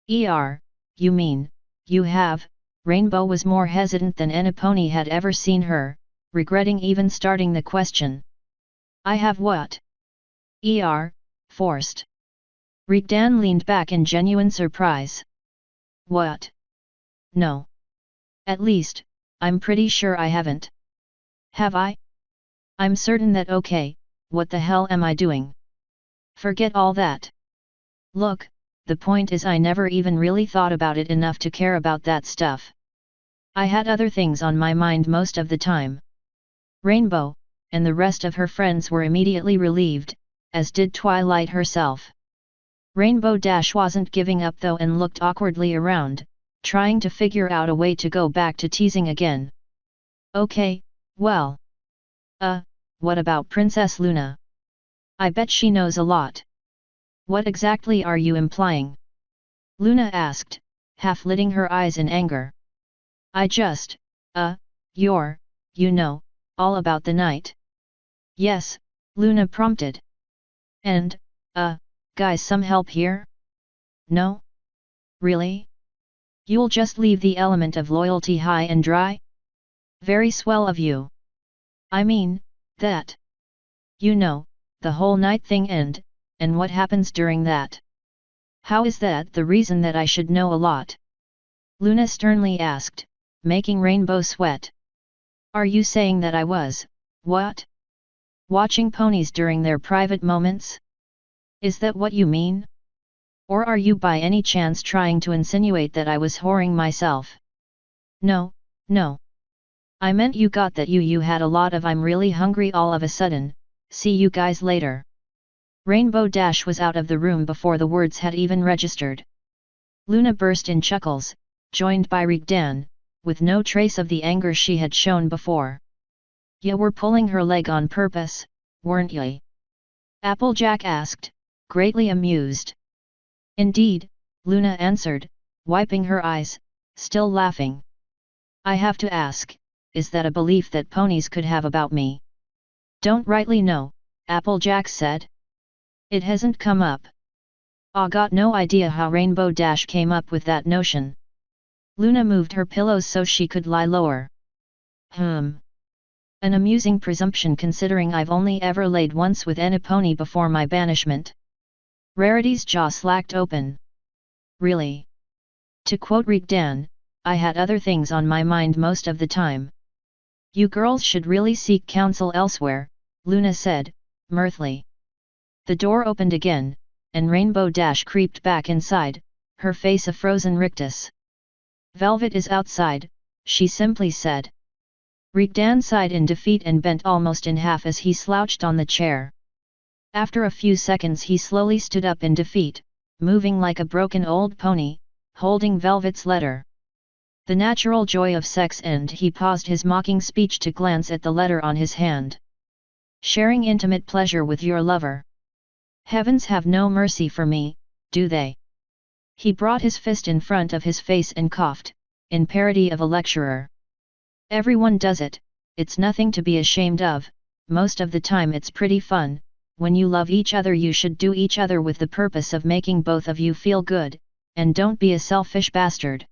You mean, you have? Rainbow was more hesitant than any pony had ever seen her, regretting even starting the question. I have what? Forced. Rigdan leaned back in genuine surprise. What? No. At least, I'm pretty sure I haven't. Have I? I'm certain that. Okay, what the hell am I doing? Forget all that. Look, the point is I never even really thought about it enough to care about that stuff. I had other things on my mind most of the time. Rainbow, and the rest of her friends were immediately relieved, as did Twilight herself. Rainbow Dash wasn't giving up though and looked awkwardly around, trying to figure out a way to go back to teasing again. Okay, well. What about Princess Luna? I bet she knows a lot. What exactly are you implying? Luna asked, half lidding her eyes in anger. I just, you know, all about the night. Yes, Luna prompted. And, guys, some help here? No? Really? You'll just leave the element of loyalty high and dry? Very swell of you. I mean, that. You know, the whole night thing and what happens during that. How is that the reason that I should know a lot? Luna sternly asked, making Rainbow sweat. Are you saying that I was, what? Watching ponies during their private moments? Is that what you mean? Or are you by any chance trying to insinuate that I was whoring myself? No. I meant you got that you had a lot of I'm really hungry all of a sudden, see you guys later. Rainbow Dash was out of the room before the words had even registered. Luna burst in chuckles, joined by Rigdan, with no trace of the anger she had shown before. You were pulling her leg on purpose, weren't you? Applejack asked, greatly amused. Indeed, Luna answered, wiping her eyes, still laughing. I have to ask, is that a belief that ponies could have about me? Don't rightly know, Applejack said. It hasn't come up. I got no idea how Rainbow Dash came up with that notion. Luna moved her pillows so she could lie lower. An amusing presumption considering I've only ever laid once with any pony before my banishment. Rarity's jaw slacked open. Really? To quote Rigdan, I had other things on my mind most of the time. You girls should really seek counsel elsewhere, Luna said, mirthfully. The door opened again, and Rainbow Dash creeped back inside, her face a frozen rictus. Velvet is outside, she simply said. Rigdan sighed in defeat and bent almost in half as he slouched on the chair. After a few seconds he slowly stood up in defeat, moving like a broken old pony, holding Velvet's letter. The natural joy of sex and he paused his mocking speech to glance at the letter on his hand. Sharing intimate pleasure with your lover. Heavens have no mercy for me, do they? He brought his fist in front of his face and coughed, in parody of a lecturer. Everyone does it, it's nothing to be ashamed of, most of the time it's pretty fun. When you love each other you should do each other with the purpose of making both of you feel good, and don't be a selfish bastard.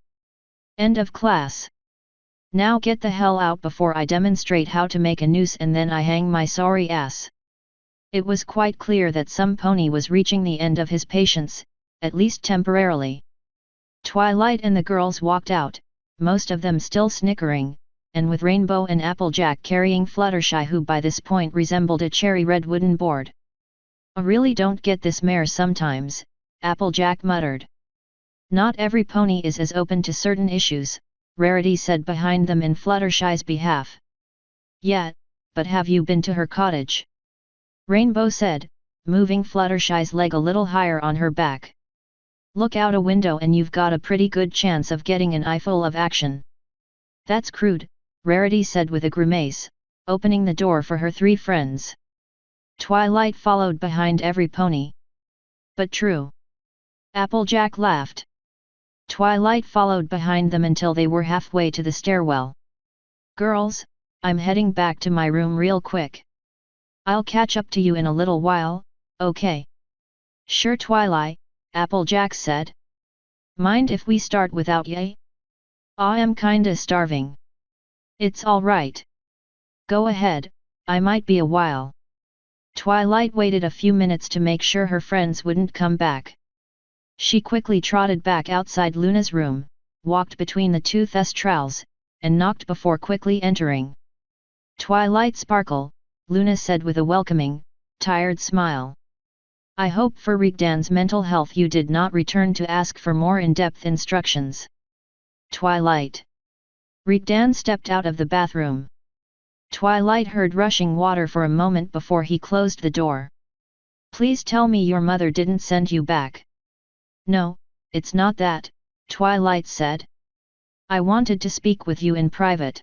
End of class. Now get the hell out before I demonstrate how to make a noose and then I hang my sorry ass. It was quite clear that some pony was reaching the end of his patience, at least temporarily. Twilight and the girls walked out, most of them still snickering, and with Rainbow and Applejack carrying Fluttershy who by this point resembled a cherry red wooden board. I really don't get this mare sometimes, Applejack muttered. Not every pony is as open to certain issues, Rarity said behind them in Fluttershy's behalf. Yeah, but have you been to her cottage? Rainbow said, moving Fluttershy's leg a little higher on her back. Look out a window and you've got a pretty good chance of getting an eyeful of action. That's crude, Rarity said with a grimace, opening the door for her three friends. Twilight followed behind every pony. But true. Applejack laughed. Twilight followed behind them until they were halfway to the stairwell. Girls, I'm heading back to my room real quick. I'll catch up to you in a little while, okay? Sure Twilight, Applejack said. Mind if we start without ye? I am kinda starving. It's all right. Go ahead, I might be a while. Twilight waited a few minutes to make sure her friends wouldn't come back. She quickly trotted back outside Luna's room, walked between the two thestrals, and knocked before quickly entering. Twilight sparkle, Luna said with a welcoming, tired smile. I hope for Rigdan's mental health you did not return to ask for more in-depth instructions. Twilight. Rigdan stepped out of the bathroom. Twilight heard rushing water for a moment before he closed the door. Please tell me your mother didn't send you back. No, it's not that, Twilight said. I wanted to speak with you in private.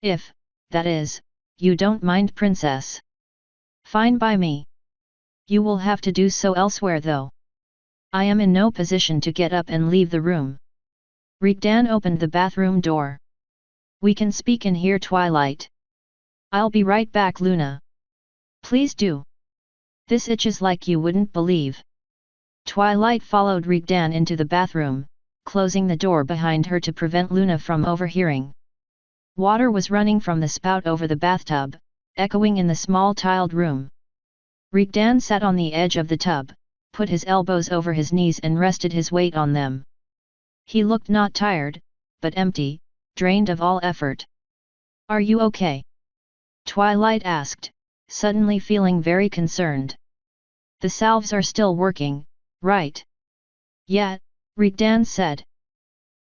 If, that is, you don't mind princess. Fine by me. You will have to do so elsewhere though. I am in no position to get up and leave the room. Rigdan opened the bathroom door. We can speak in here Twilight. I'll be right back Luna. Please do. This itches like you wouldn't believe. Twilight followed Rigdan into the bathroom, closing the door behind her to prevent Luna from overhearing. Water was running from the spout over the bathtub, echoing in the small tiled room. Rigdan sat on the edge of the tub, put his elbows over his knees and rested his weight on them. He looked not tired, but empty, drained of all effort. Are you okay? Twilight asked, suddenly feeling very concerned. The salves are still working, right? Yeah, Rigdan said.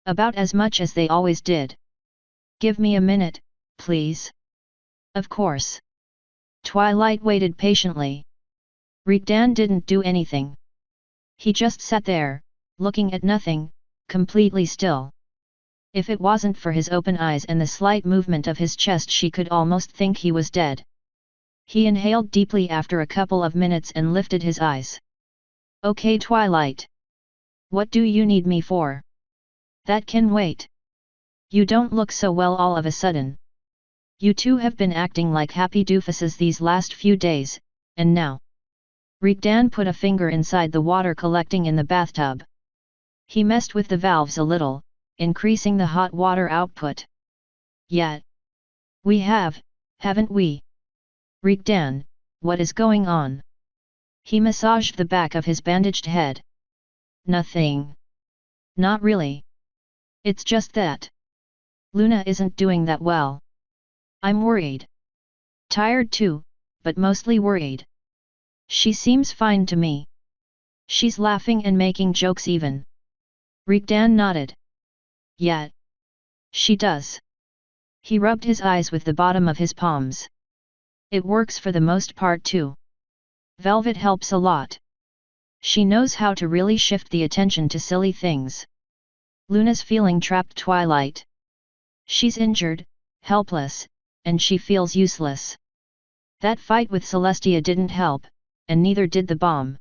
About as much as they always did. Give me a minute, please. Of course. Twilight waited patiently. Rigdan didn't do anything. He just sat there, looking at nothing, completely still. If it wasn't for his open eyes and the slight movement of his chest she could almost think he was dead. He inhaled deeply after a couple of minutes and lifted his eyes. Okay Twilight. What do you need me for? That can wait. You don't look so well all of a sudden. You two have been acting like happy doofuses these last few days, and now. Rigdan put a finger inside the water collecting in the bathtub. He messed with the valves a little, increasing the hot water output. Yet. We have, haven't we? Rigdan, what is going on? He massaged the back of his bandaged head. Nothing. Not really. It's just that Luna isn't doing that well. I'm worried. Tired too, but mostly worried. She seems fine to me. She's laughing and making jokes even. Rigdan nodded. Yet. She does. He rubbed his eyes with the bottom of his palms. It works for the most part too. Velvet helps a lot. She knows how to really shift the attention to silly things. Luna's feeling trapped Twilight. She's injured, helpless, and she feels useless. That fight with Celestia didn't help, and neither did the bomb.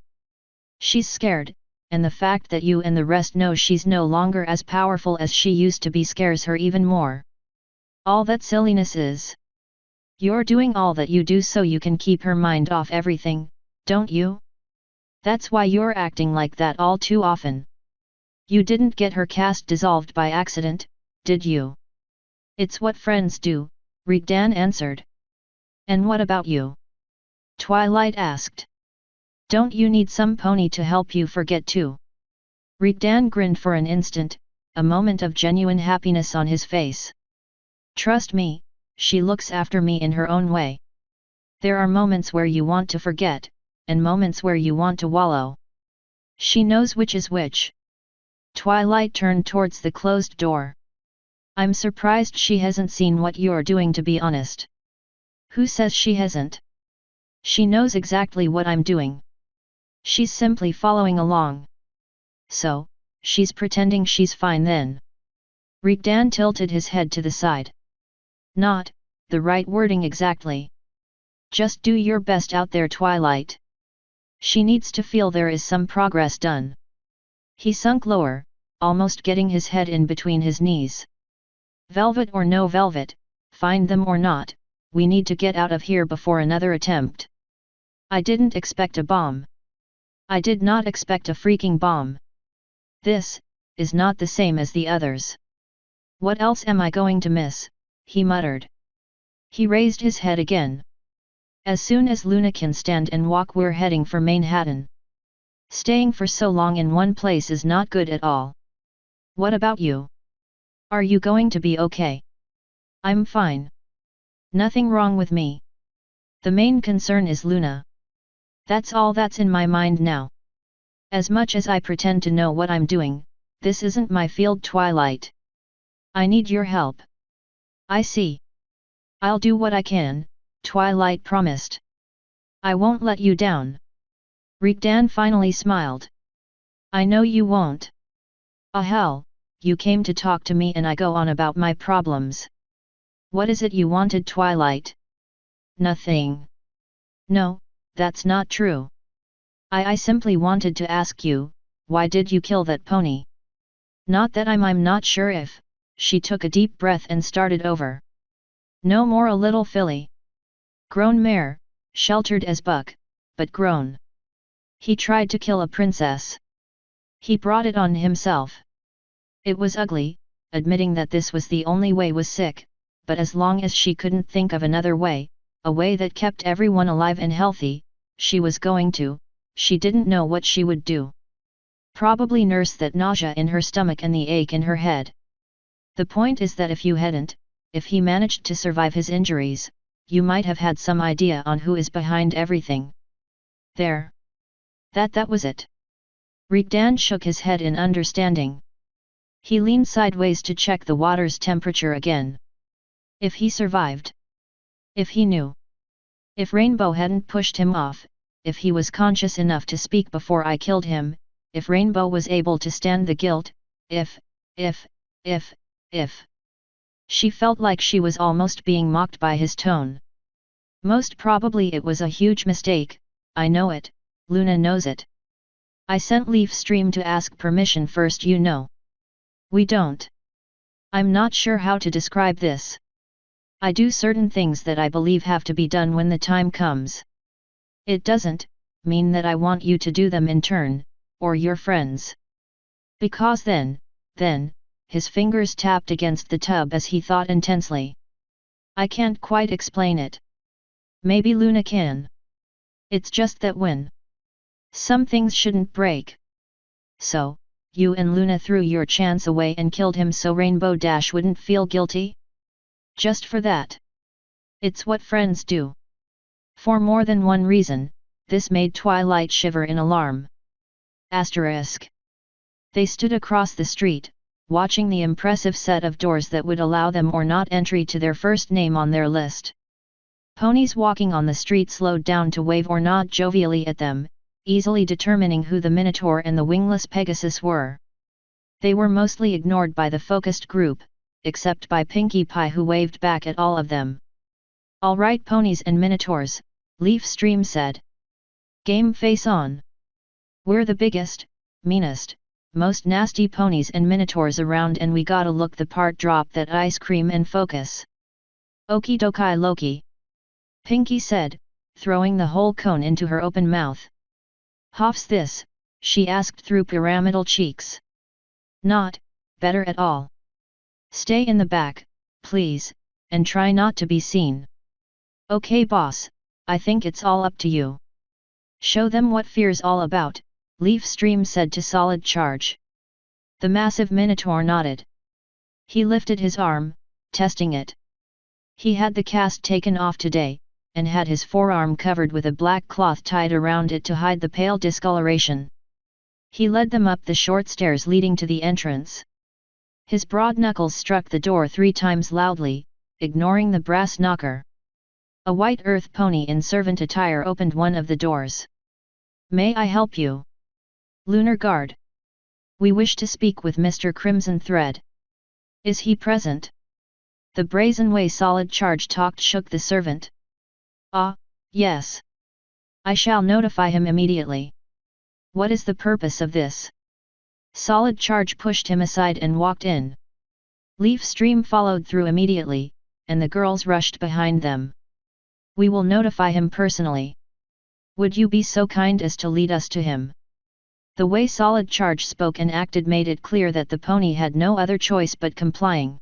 She's scared, and the fact that you and the rest know she's no longer as powerful as she used to be scares her even more. All that silliness is. You're doing all that you do so you can keep her mind off everything, don't you? That's why you're acting like that all too often. You didn't get her caste dissolved by accident, did you? It's what friends do, Rigdan answered. And what about you? Twilight asked. Don't you need some pony to help you forget too? Rigdan grinned for an instant, a moment of genuine happiness on his face. Trust me, she looks after me in her own way. There are moments where you want to forget, and moments where you want to wallow. She knows which is which. Twilight turned towards the closed door. I'm surprised she hasn't seen what you're doing, to be honest. Who says she hasn't? She knows exactly what I'm doing. She's simply following along. So, she's pretending she's fine then. Rigdan tilted his head to the side. Not the right wording exactly. Just do your best out there, Twilight. She needs to feel there is some progress done. He sunk lower, almost getting his head in between his knees. Velvet or no velvet, find them or not, we need to get out of here before another attempt. I didn't expect a bomb. I did not expect a freaking bomb. This is not the same as the others. What else am I going to miss? He muttered. He raised his head again. As soon as Luna can stand and walk, we're heading for Manhattan. Staying for so long in one place is not good at all. What about you? Are you going to be okay? I'm fine. Nothing wrong with me. The main concern is Luna. That's all that's in my mind now. As much as I pretend to know what I'm doing, this isn't my field, Twilight. I need your help. I see. I'll do what I can, Twilight promised. I won't let you down. Rigdan finally smiled. I know you won't. Ah hell, you came to talk to me and I go on about my problems. What is it you wanted, Twilight? Nothing. No, that's not true. I simply wanted to ask you, why did you kill that pony? Not that I'm not sure if. She took a deep breath and started over. No more a little filly. Grown mare, sheltered as buck, but grown. He tried to kill a princess. He brought it on himself. It was ugly, admitting that this was the only way was sick, but as long as she couldn't think of another way, a way that kept everyone alive and healthy, she was going to. She didn't know what she would do. Probably nurse that nausea in her stomach and the ache in her head. The point is that if he managed to survive his injuries, you might have had some idea on who is behind everything. There. That was it. Rigdan shook his head in understanding. He leaned sideways to check the water's temperature again. If he survived. If he knew. If Rainbow hadn't pushed him off, if he was conscious enough to speak before I killed him, if Rainbow was able to stand the guilt, if. She felt like she was almost being mocked by his tone. Most probably it was a huge mistake, I know it, Luna knows it. I sent Leaf Stream to ask permission first, you know. We don't. I'm not sure how to describe this. I do certain things that I believe have to be done when the time comes. It doesn't mean that I want you to do them in turn, or your friends. Because then, his fingers tapped against the tub as he thought intensely. I can't quite explain it. Maybe Luna can. It's just that when some things shouldn't break. So, you and Luna threw your chance away and killed him so Rainbow Dash wouldn't feel guilty? Just for that. It's what friends do. For more than one reason, this made Twilight shiver in alarm. Asterisk. They stood across the street, watching the impressive set of doors that would allow them or not entry to their first name on their list. Ponies walking on the street slowed down to wave or nod jovially at them, easily determining who the Minotaur and the wingless Pegasus were. They were mostly ignored by the focused group, except by Pinkie Pie who waved back at all of them. "All right, ponies and Minotaurs," Leaf Stream said. "Game face on. We're the biggest, meanest, most nasty ponies and Minotaurs around and we gotta look the part. Drop that ice cream and focus." "Okie dokie Loki," Pinkie said, throwing the whole cone into her open mouth. "How's this?" she asked through pyramidal cheeks. "Not better at all. Stay in the back, please, and try not to be seen." "Okay boss, I think it's all up to you. Show them what fear's all about," Leaf Stream said to Solid Charge. The massive Minotaur nodded. He lifted his arm, testing it. He had the cast taken off today, and had his forearm covered with a black cloth tied around it to hide the pale discoloration. He led them up the short stairs leading to the entrance. His broad knuckles struck the door 3 times loudly, ignoring the brass knocker. A white earth pony in servant attire opened one of the doors. "May I help you?" "Lunar Guard. We wish to speak with Mr. Crimson Thread. Is he present?" The brazen way Solid Charge talked shook the servant. "Ah, yes. I shall notify him immediately. What is the purpose of this?" Solid Charge pushed him aside and walked in. Leaf Stream followed through immediately, and the girls rushed behind them. "We will notify him personally. Would you be so kind as to lead us to him?" The way Solid Charge spoke and acted made it clear that the pony had no other choice but complying.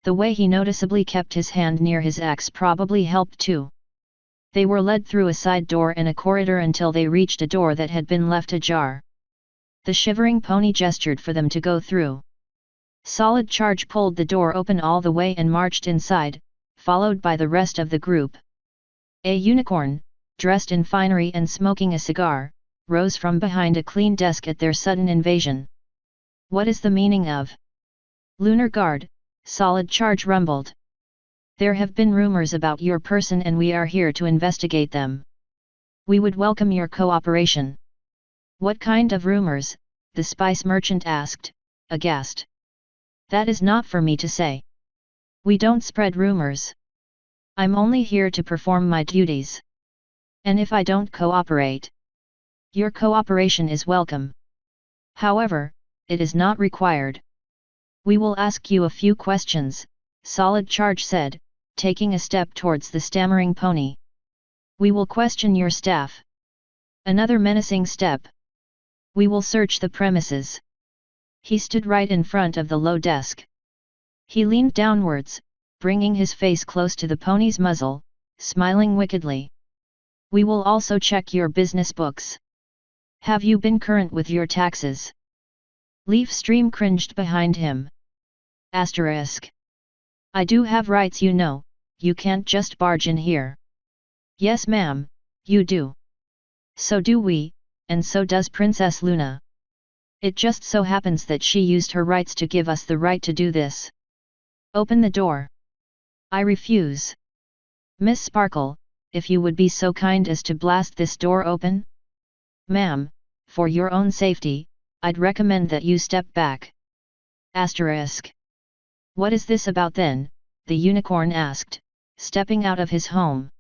The way he noticeably kept his hand near his axe probably helped too. They were led through a side door and a corridor until they reached a door that had been left ajar. The shivering pony gestured for them to go through. Solid Charge pulled the door open all the way and marched inside, followed by the rest of the group. A unicorn, dressed in finery and smoking a cigar, rose from behind a clean desk at their sudden invasion. "What is the meaning of Lunar Guard?" Solid Charge rumbled. "There have been rumors about your person and we are here to investigate them. We would welcome your cooperation." "What kind of rumors?" the spice merchant asked, aghast. "That is not for me to say. We don't spread rumors. I'm only here to perform my duties. And if I don't cooperate, your cooperation is welcome. However, it is not required. We will ask you a few questions," Solid Charge said, taking a step towards the stammering pony. "We will question your staff." Another menacing step. "We will search the premises." He stood right in front of the low desk. He leaned downwards, bringing his face close to the pony's muzzle, smiling wickedly. "We will also check your business books. Have you been current with your taxes?" Leaf Stream cringed behind him. Asterisk. "I do have rights, you know. You can't just barge in here." "Yes ma'am, you do. So do we, and so does Princess Luna. It just so happens that she used her rights to give us the right to do this." "Open the door." "I refuse. Miss Sparkle, if you would be so kind as to blast this door open." "Ma'am, for your own safety, I'd recommend that you step back." Asterisk. "What is this about then?" the unicorn asked, stepping out of his home.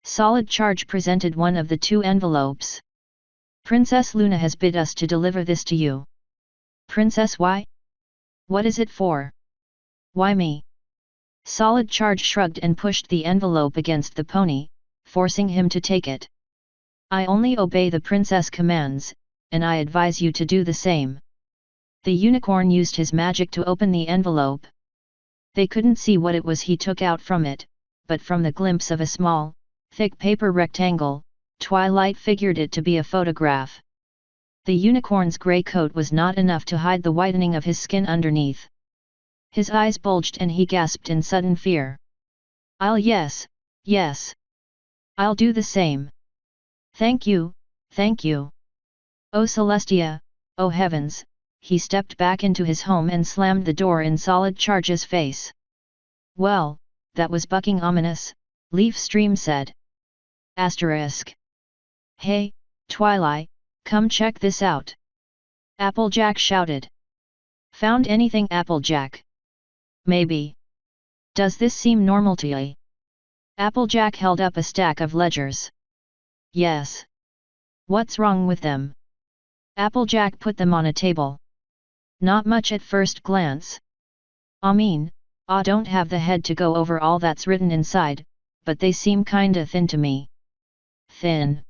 Solid Charge presented one of the 2 envelopes. "Princess Luna has bid us to deliver this to you." "Princess why? What is it for?" "Why me?" Solid Charge shrugged and pushed the envelope against the pony, forcing him to take it. I only obey the princess commands, and I advise you to do the same. The unicorn used his magic to open the envelope. They couldn't see what it was he took out from it, but from the glimpse of a small, thick paper rectangle, Twilight figured it to be a photograph. The unicorn's grey coat was not enough to hide the whitening of his skin underneath. His eyes bulged and he gasped in sudden fear. Yes. I'll do the same. Thank you, thank you. Oh Celestia, oh heavens, he stepped back into his home and slammed the door in Solid Charge's face. Well, that was bucking ominous, Leaf Stream said. Asterisk. Hey, Twilight, come check this out. Applejack shouted. Found anything, Applejack? Maybe. Does this seem normal to you? Applejack held up a stack of ledgers. Yes. What's wrong with them? Applejack put them on a table. Not much at first glance. I don't have the head to go over all that's written inside, but they seem kinda thin to me. Thin?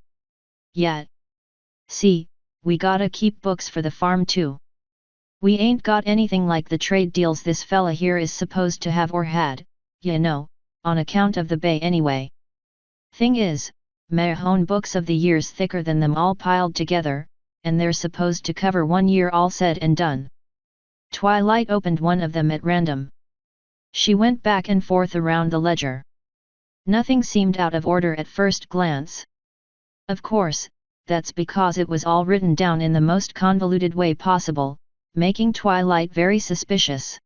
Yeah. See, we gotta keep books for the farm too. We ain't got anything like the trade deals this fella here is supposed to have or had, you know, on account of the bay anyway. Thing is, Mahone books of the years thicker than them all piled together, and they're supposed to cover 1 year all said and done. Twilight opened one of them at random. She went back and forth around the ledger. Nothing seemed out of order at first glance. Of course, that's because it was all written down in the most convoluted way possible, making Twilight very suspicious.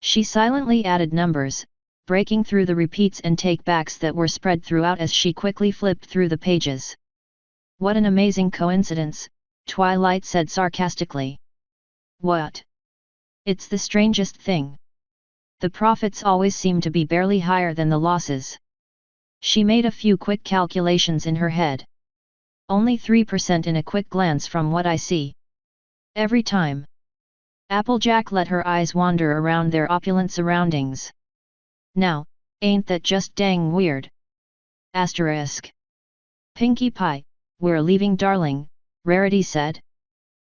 She silently added numbers, breaking through the repeats and take-backs that were spread throughout as she quickly flipped through the pages. What an amazing coincidence, Twilight said sarcastically. What? It's the strangest thing. The profits always seem to be barely higher than the losses. She made a few quick calculations in her head. Only 3% in a quick glance from what I see. Every time. Applejack let her eyes wander around their opulent surroundings. Now, ain't that just dang weird? Asterisk. Pinkie Pie, we're leaving darling, Rarity said.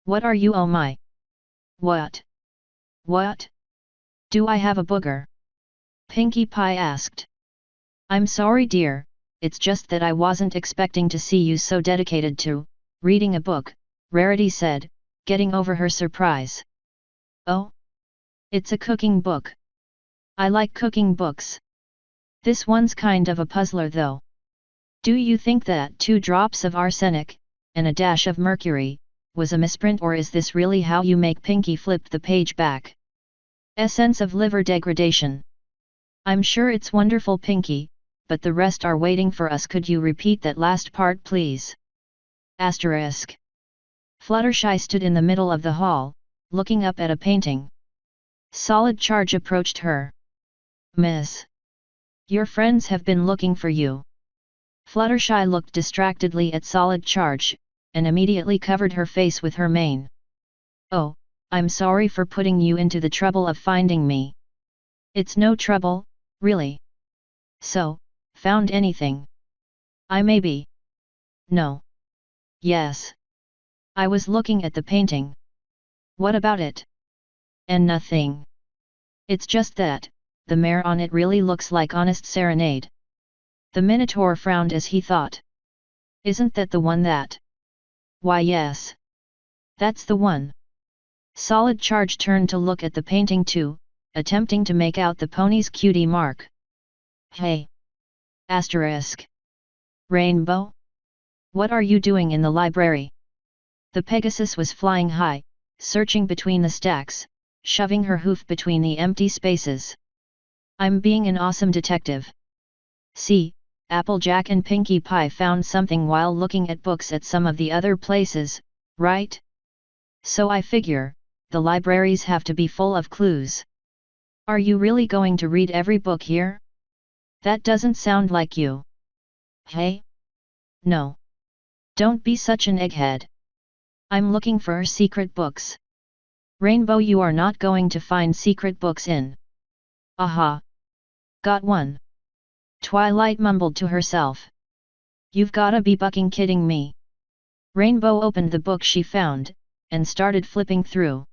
What are you, oh my? What? What? Do I have a booger? Pinkie Pie asked. I'm sorry dear, it's just that I wasn't expecting to see you so dedicated to reading a book, Rarity said, getting over her surprise. Oh? It's a cooking book. I like cooking books. This one's kind of a puzzler though. Do you think that 2 drops of arsenic, and a dash of mercury, was a misprint, or is this really how you make Pinkie flip the page back? Essence of liver degradation. I'm sure it's wonderful, Pinkie, but the rest are waiting for us. Could you repeat that last part please? Asterisk. Fluttershy stood in the middle of the hall, looking up at a painting. Solid Charge approached her. Miss. Your friends have been looking for you. Fluttershy looked distractedly at Solid Charge, and immediately covered her face with her mane. Oh, I'm sorry for putting you into the trouble of finding me. It's no trouble, really. So, found anything? I maybe. No. Yes. I was looking at the painting. What about it? And nothing. It's just that, the mare on it really looks like Honest Serenade. The Minotaur frowned as he thought. Isn't that the one that? Why yes. That's the one. Solid Charge turned to look at the painting too, attempting to make out the pony's cutie mark. Hey! Asterisk. Rainbow? What are you doing in the library? The Pegasus was flying high, searching between the stacks, shoving her hoof between the empty spaces. I'm being an awesome detective. See, Applejack and Pinkie Pie found something while looking at books at some of the other places, right? So I figure, the libraries have to be full of clues. Are you really going to read every book here? That doesn't sound like you. Hey? No. Don't be such an egghead. I'm looking for secret books. Rainbow, you are not going to find secret books in. Aha! Got one. Twilight mumbled to herself. You've gotta be bucking kidding me. Rainbow opened the book she found, and started flipping through.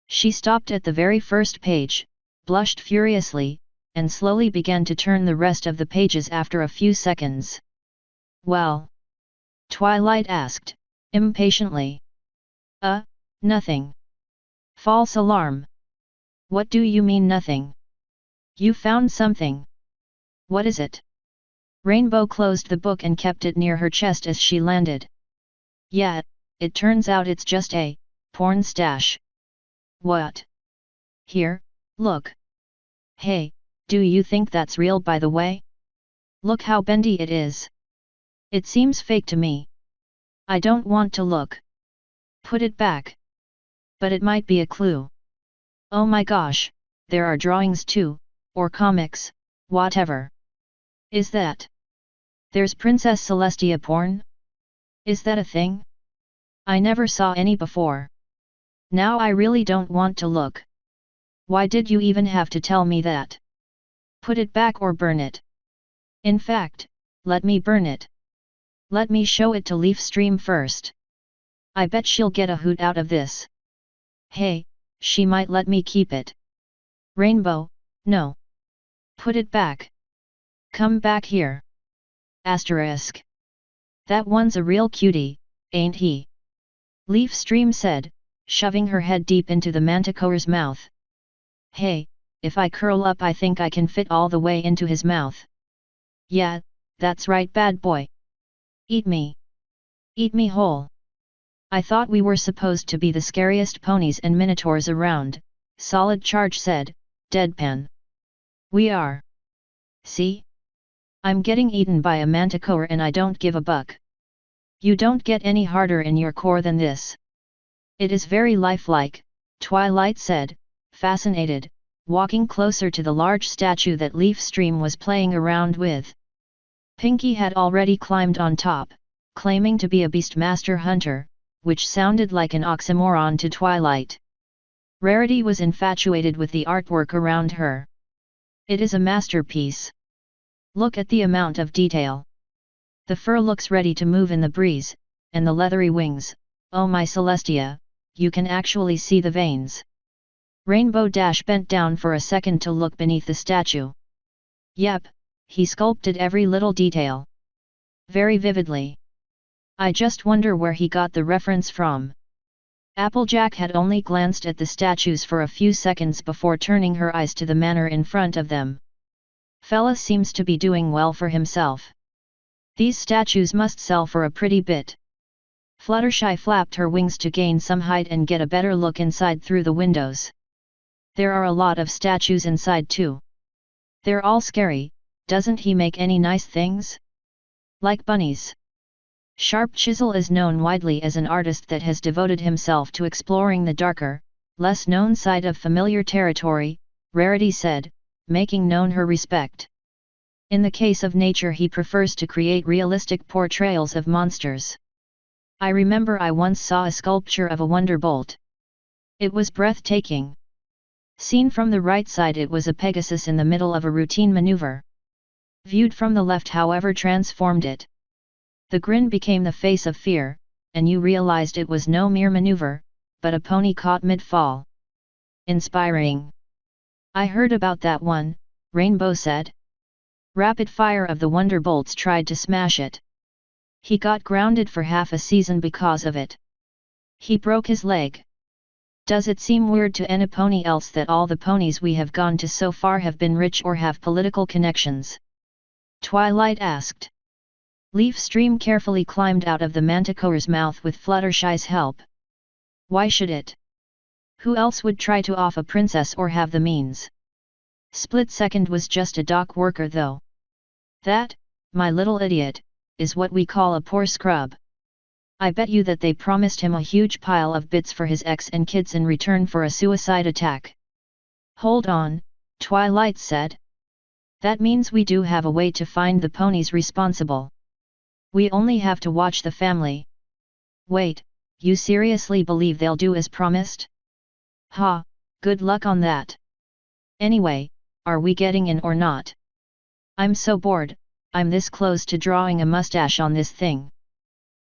She stopped at the very first page, blushed furiously, and slowly began to turn the rest of the pages after a few seconds. Well? Twilight asked, impatiently. Nothing. False alarm. What do you mean nothing? You found something. What is it? Rainbow closed the book and kept it near her chest as she landed. Yeah, it turns out it's just a porn stash. What? Here, look. Hey, do you think that's real by the way? Look how bendy it is. It seems fake to me. I don't want to look. Put it back. But it might be a clue. Oh my gosh, there are drawings too, or comics, whatever. Is that? There's Princess Celestia porn? Is that a thing? I never saw any before. Now I really don't want to look. Why did you even have to tell me that? Put it back or burn it. In fact, let me burn it. Let me show it to Leafstream first. I bet she'll get a hoot out of this. Hey, she might let me keep it. Rainbow, no. Put it back. Come back here. Asterisk. That one's a real cutie, ain't he? Leafstream said, shoving her head deep into the manticore's mouth. Hey, if I curl up I think I can fit all the way into his mouth. Yeah, that's right bad boy. Eat me. Eat me whole. I thought we were supposed to be the scariest ponies and minotaurs around, Solid Charge said, deadpan. We are. See? I'm getting eaten by a manticore and I don't give a buck. You don't get any harder in your core than this. It is very lifelike, Twilight said, fascinated, walking closer to the large statue that Leafstream was playing around with. Pinky had already climbed on top, claiming to be a beastmaster hunter, which sounded like an oxymoron to Twilight. Rarity was infatuated with the artwork around her. It is a masterpiece. Look at the amount of detail. The fur looks ready to move in the breeze, and the leathery wings, oh my Celestia, you can actually see the veins. Rainbow Dash bent down for a second to look beneath the statue. Yep, he sculpted every little detail. Very vividly. I just wonder where he got the reference from. Applejack had only glanced at the statues for a few seconds before turning her eyes to the manor in front of them. Fella seems to be doing well for himself. These statues must sell for a pretty bit. Fluttershy flapped her wings to gain some height and get a better look inside through the windows. There are a lot of statues inside too. They're all scary, doesn't he make any nice things? Like bunnies. Sharp Chisel is known widely as an artist that has devoted himself to exploring the darker, less known side of familiar territory, Rarity said, making known her respect. In the case of nature he prefers to create realistic portrayals of monsters. I remember I once saw a sculpture of a wonderbolt. It was breathtaking. Seen from the right side it was a Pegasus in the middle of a routine maneuver. Viewed from the left however transformed it. The grin became the face of fear, and you realized it was no mere maneuver, but a pony caught mid-fall. Inspiring. I heard about that one, Rainbow said. Rapid fire of the Wonderbolts tried to smash it. He got grounded for half a season because of it. He broke his leg. Does it seem weird to any pony else that all the ponies we have gone to so far have been rich or have political connections? Twilight asked. Leafstream carefully climbed out of the manticore's mouth with Fluttershy's help. Why should it? Who else would try to off a princess or have the means? Split Second was just a dock worker though. That, my little idiot, is what we call a poor scrub. I bet you that they promised him a huge pile of bits for his ex and kids in return for a suicide attack. Hold on, Twilight said. That means we do have a way to find the ponies responsible. We only have to watch the family. Wait, you seriously believe they'll do as promised? Ha, good luck on that. Anyway, are we getting in or not? I'm so bored, I'm this close to drawing a mustache on this thing.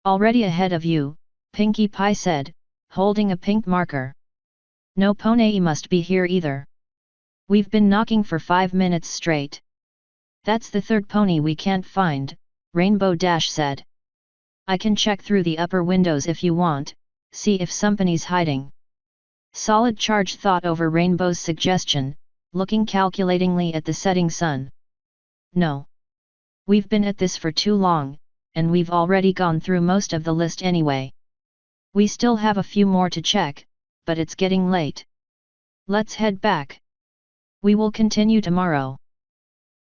Already ahead of you, Pinkie Pie said, holding a pink marker. No pony must be here either. We've been knocking for 5 minutes straight. That's the third pony we can't find, Rainbow Dash said. I can check through the upper windows if you want, see if somebody's hiding. Solid Charge thought over Rainbow's suggestion, looking calculatingly at the setting sun. No. We've been at this for too long, and we've already gone through most of the list anyway. We still have a few more to check, but it's getting late. Let's head back. We will continue tomorrow.